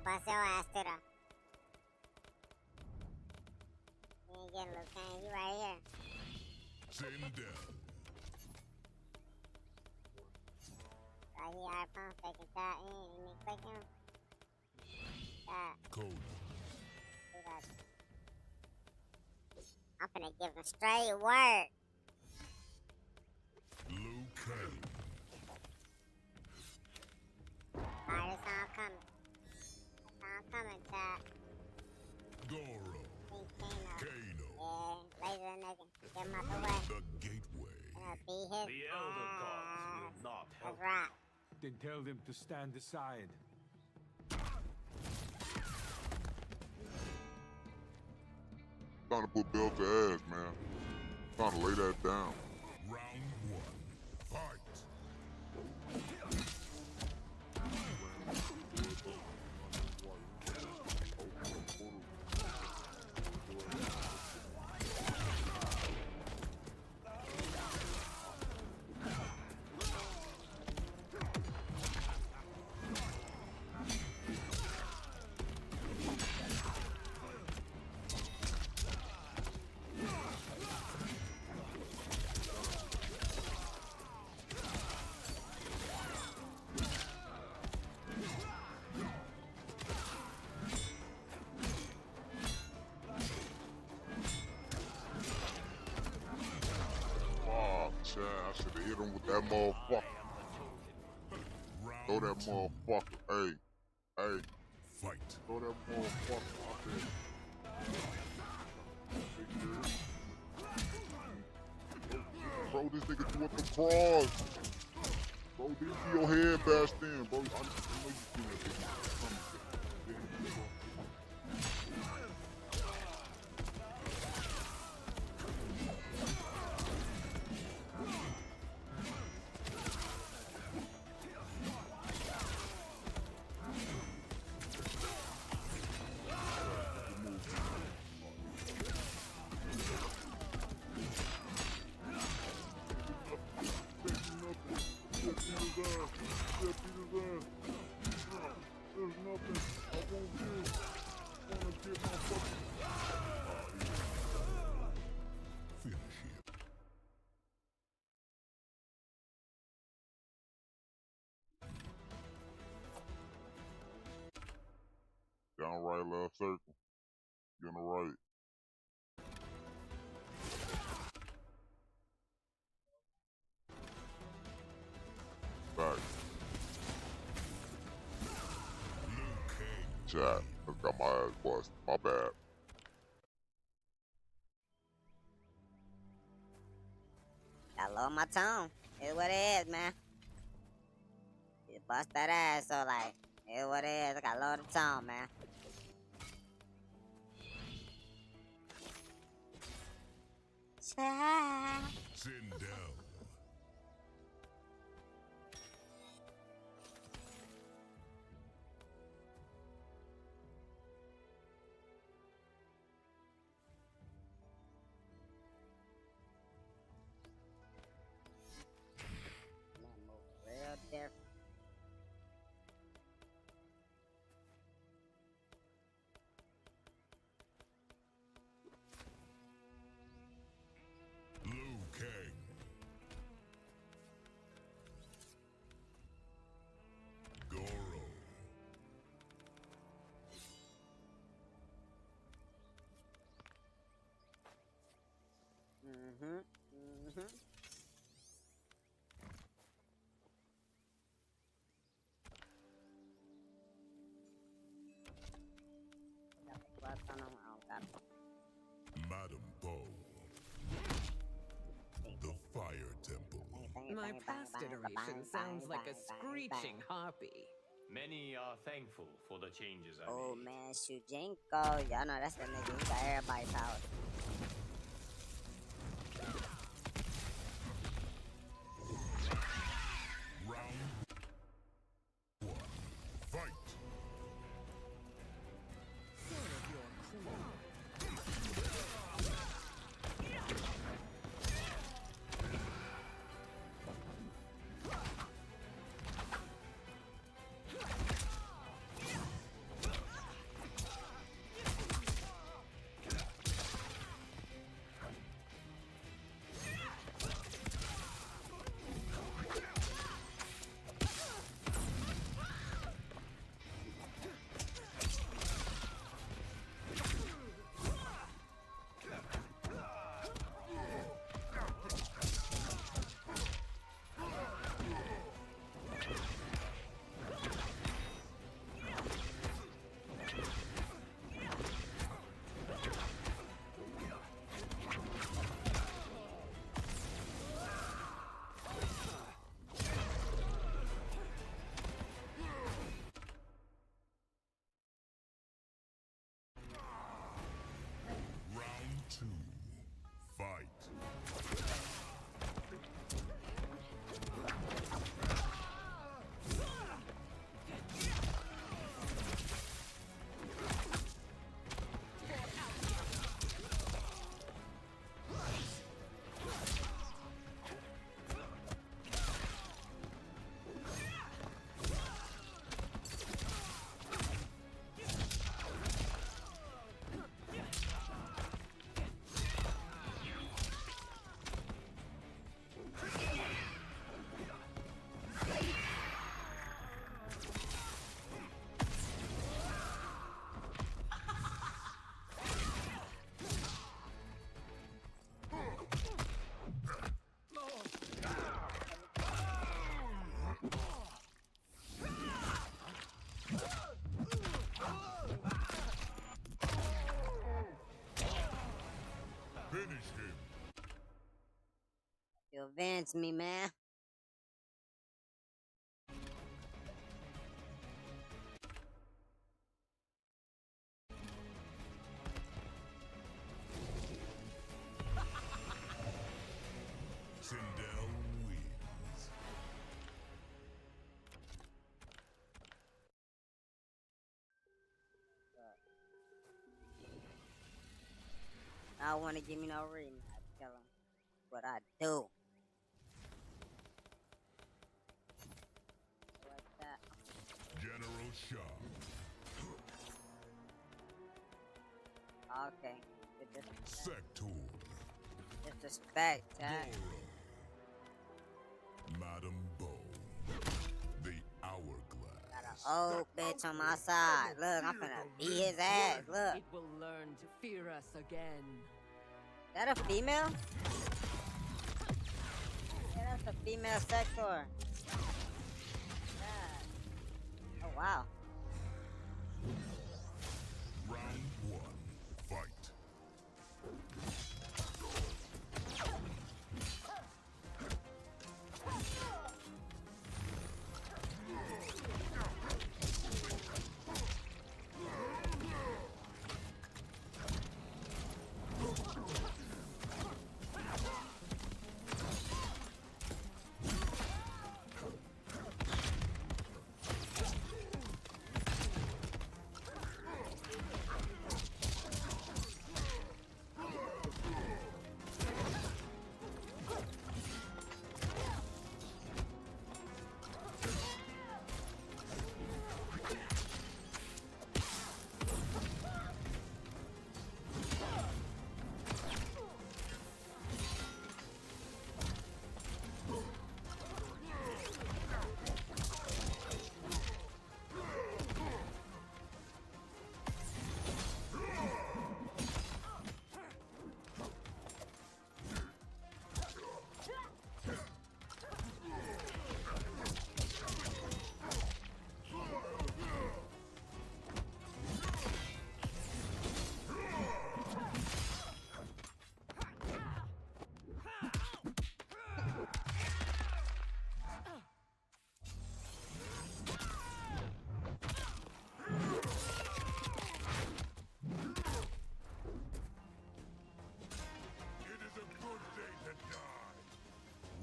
Bust your ass to the. You ain't getting Liu Kang. You right here. Send down. Right here, I pump, taking that in. You need quick him? That. Code. Do that. I'm finna give him straight work. Liu Kang. Alright, it's all coming. Coming, chat. Goro. Kano. Yeah, laser nigga. Get him out the way. The gateway. Be his The Elder Gods will not help. That's right. Then tell them to stand aside. Trying to put belt to ass, man. Trying to lay that down. Round one. Fight. hit him with that motherfucker. Throw that motherfucker. Hey. Fight. Throw that motherfucker out there. Bro, this nigga threw up the cross. Bro, didn't see your head bashed in, bro. I know you seen that bitch. There's nothing I won't do. Wanna get my fucking... Finish him. Down right, left circle. You're on the right. Back. Chat. I got my ass busted. My bad. Gotta lower my tone. It's what it is, man. You bust that ass, so like, it's what it is. I gotta lower the tone, man. Send down. Real different. Liu Kang. Goro. Madam Bo. The Fire Temple. My past iteration sounds like a screeching harpy. Many are thankful for the changes I Oh made. man, Shujinko. Y'all know that's the nigga. He got everybody's power. Round 1. Fight. You avenge me, man. Sindel wins. I don't want to give me no rematch. Tell him what I do. Like that. General Shaw. Okay. Good disrespect. Sector. Disrespect, Jack. Madam Bone. The Hourglass. Got an old bitch on my side. Look, I'm finna beat his ass. Look. It will learn to fear us again. Is that a female? Yeah, that's a female sector. Yeah. Oh, wow. Round 1. Fight.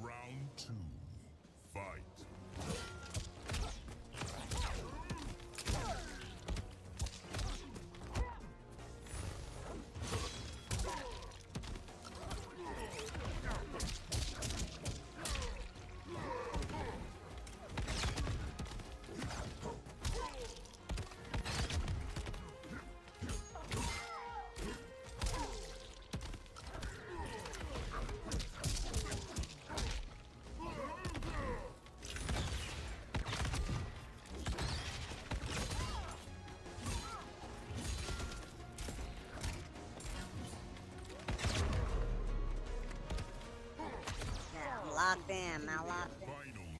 Round 2. Fight. I'm locked in. I'm locked in. Final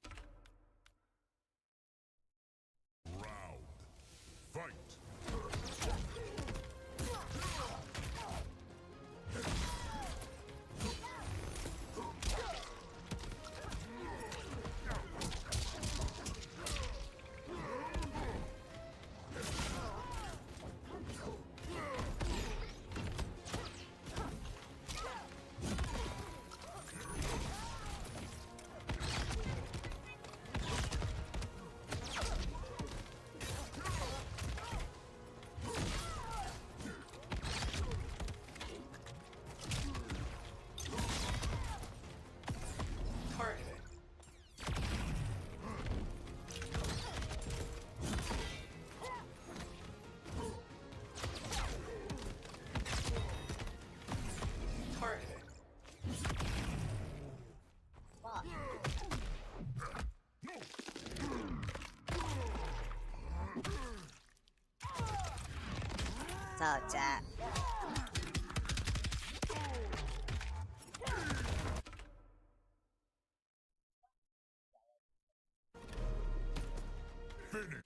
round. Fight. What's up, Jack? Finish.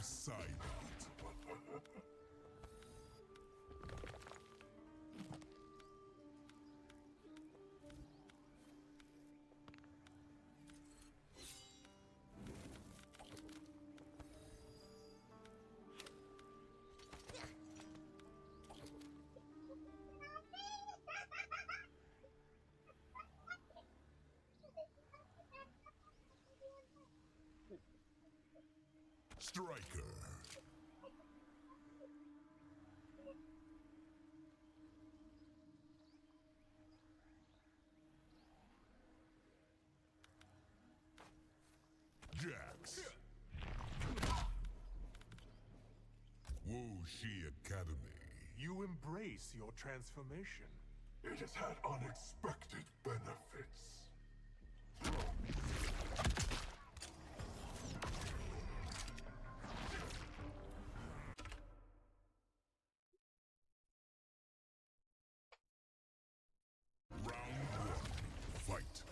Subside. Striker. Jax. Wuxi Academy. You embrace your transformation. It has had unexpected benefits. Fight.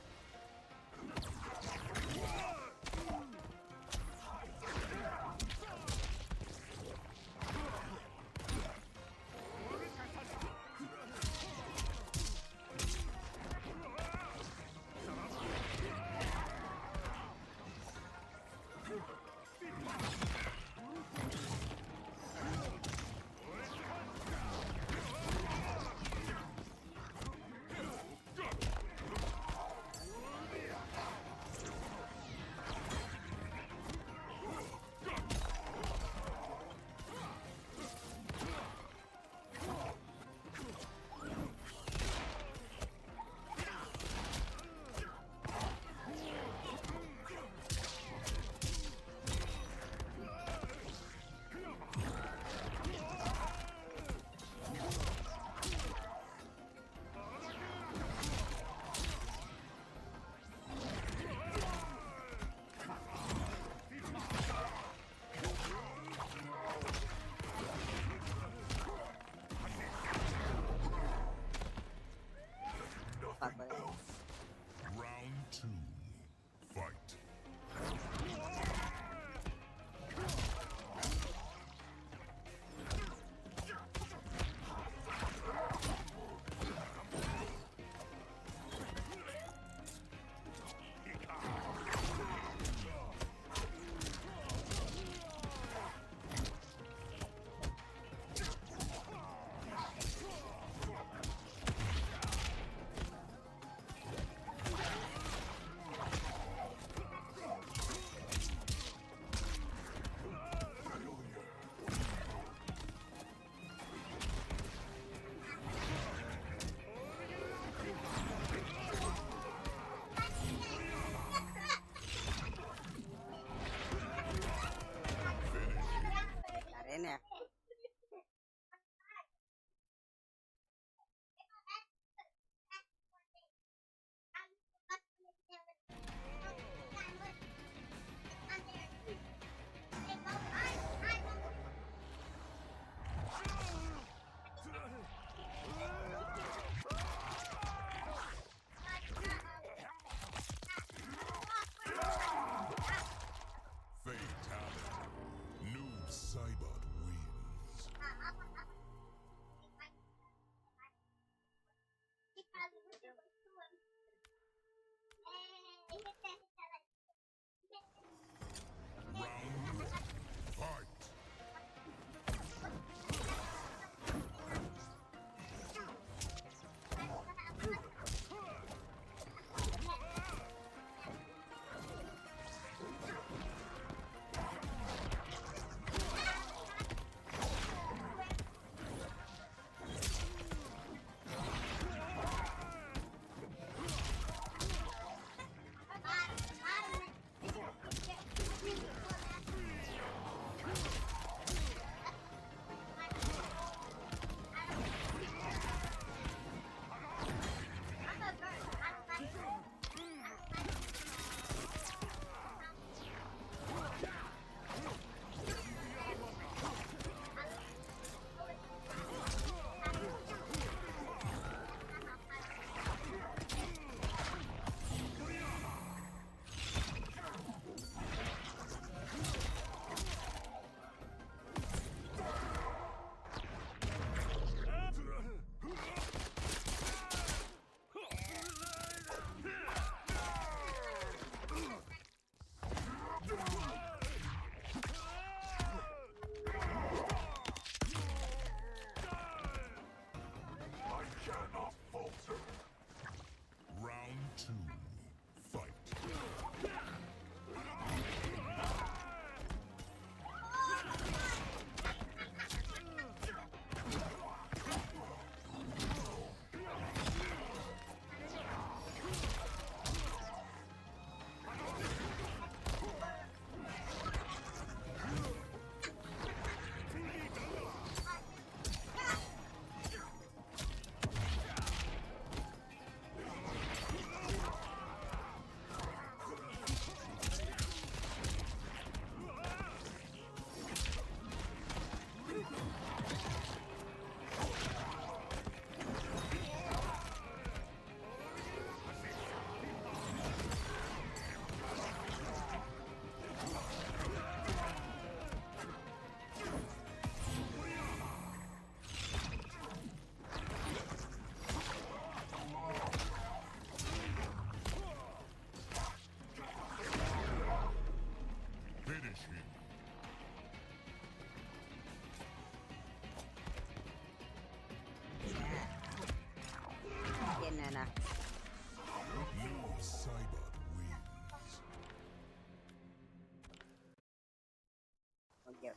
Round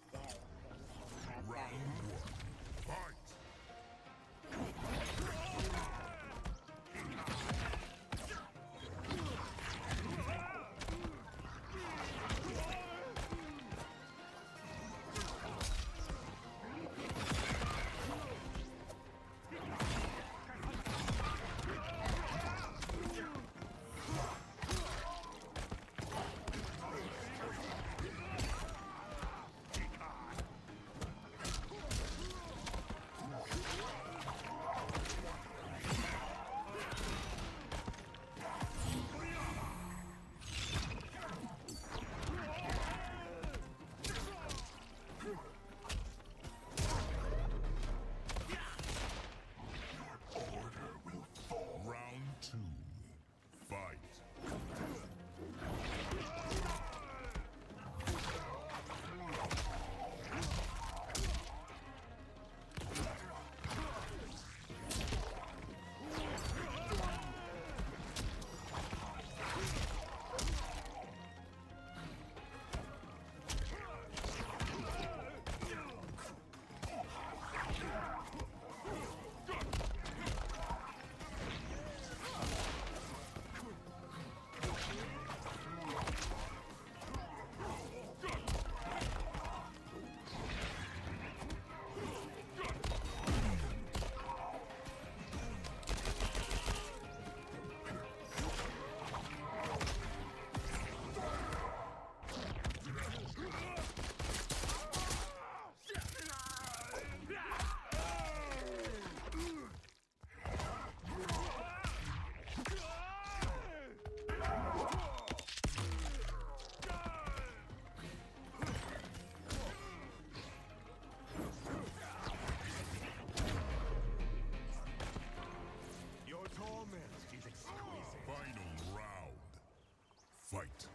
one. Fight. Round two. Fight. Your torment is exquisite. Final round. Fight.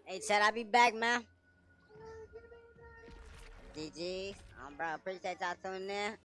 Hey, Chad, I'll be back, man. GG. Bro, appreciate y'all tuning in.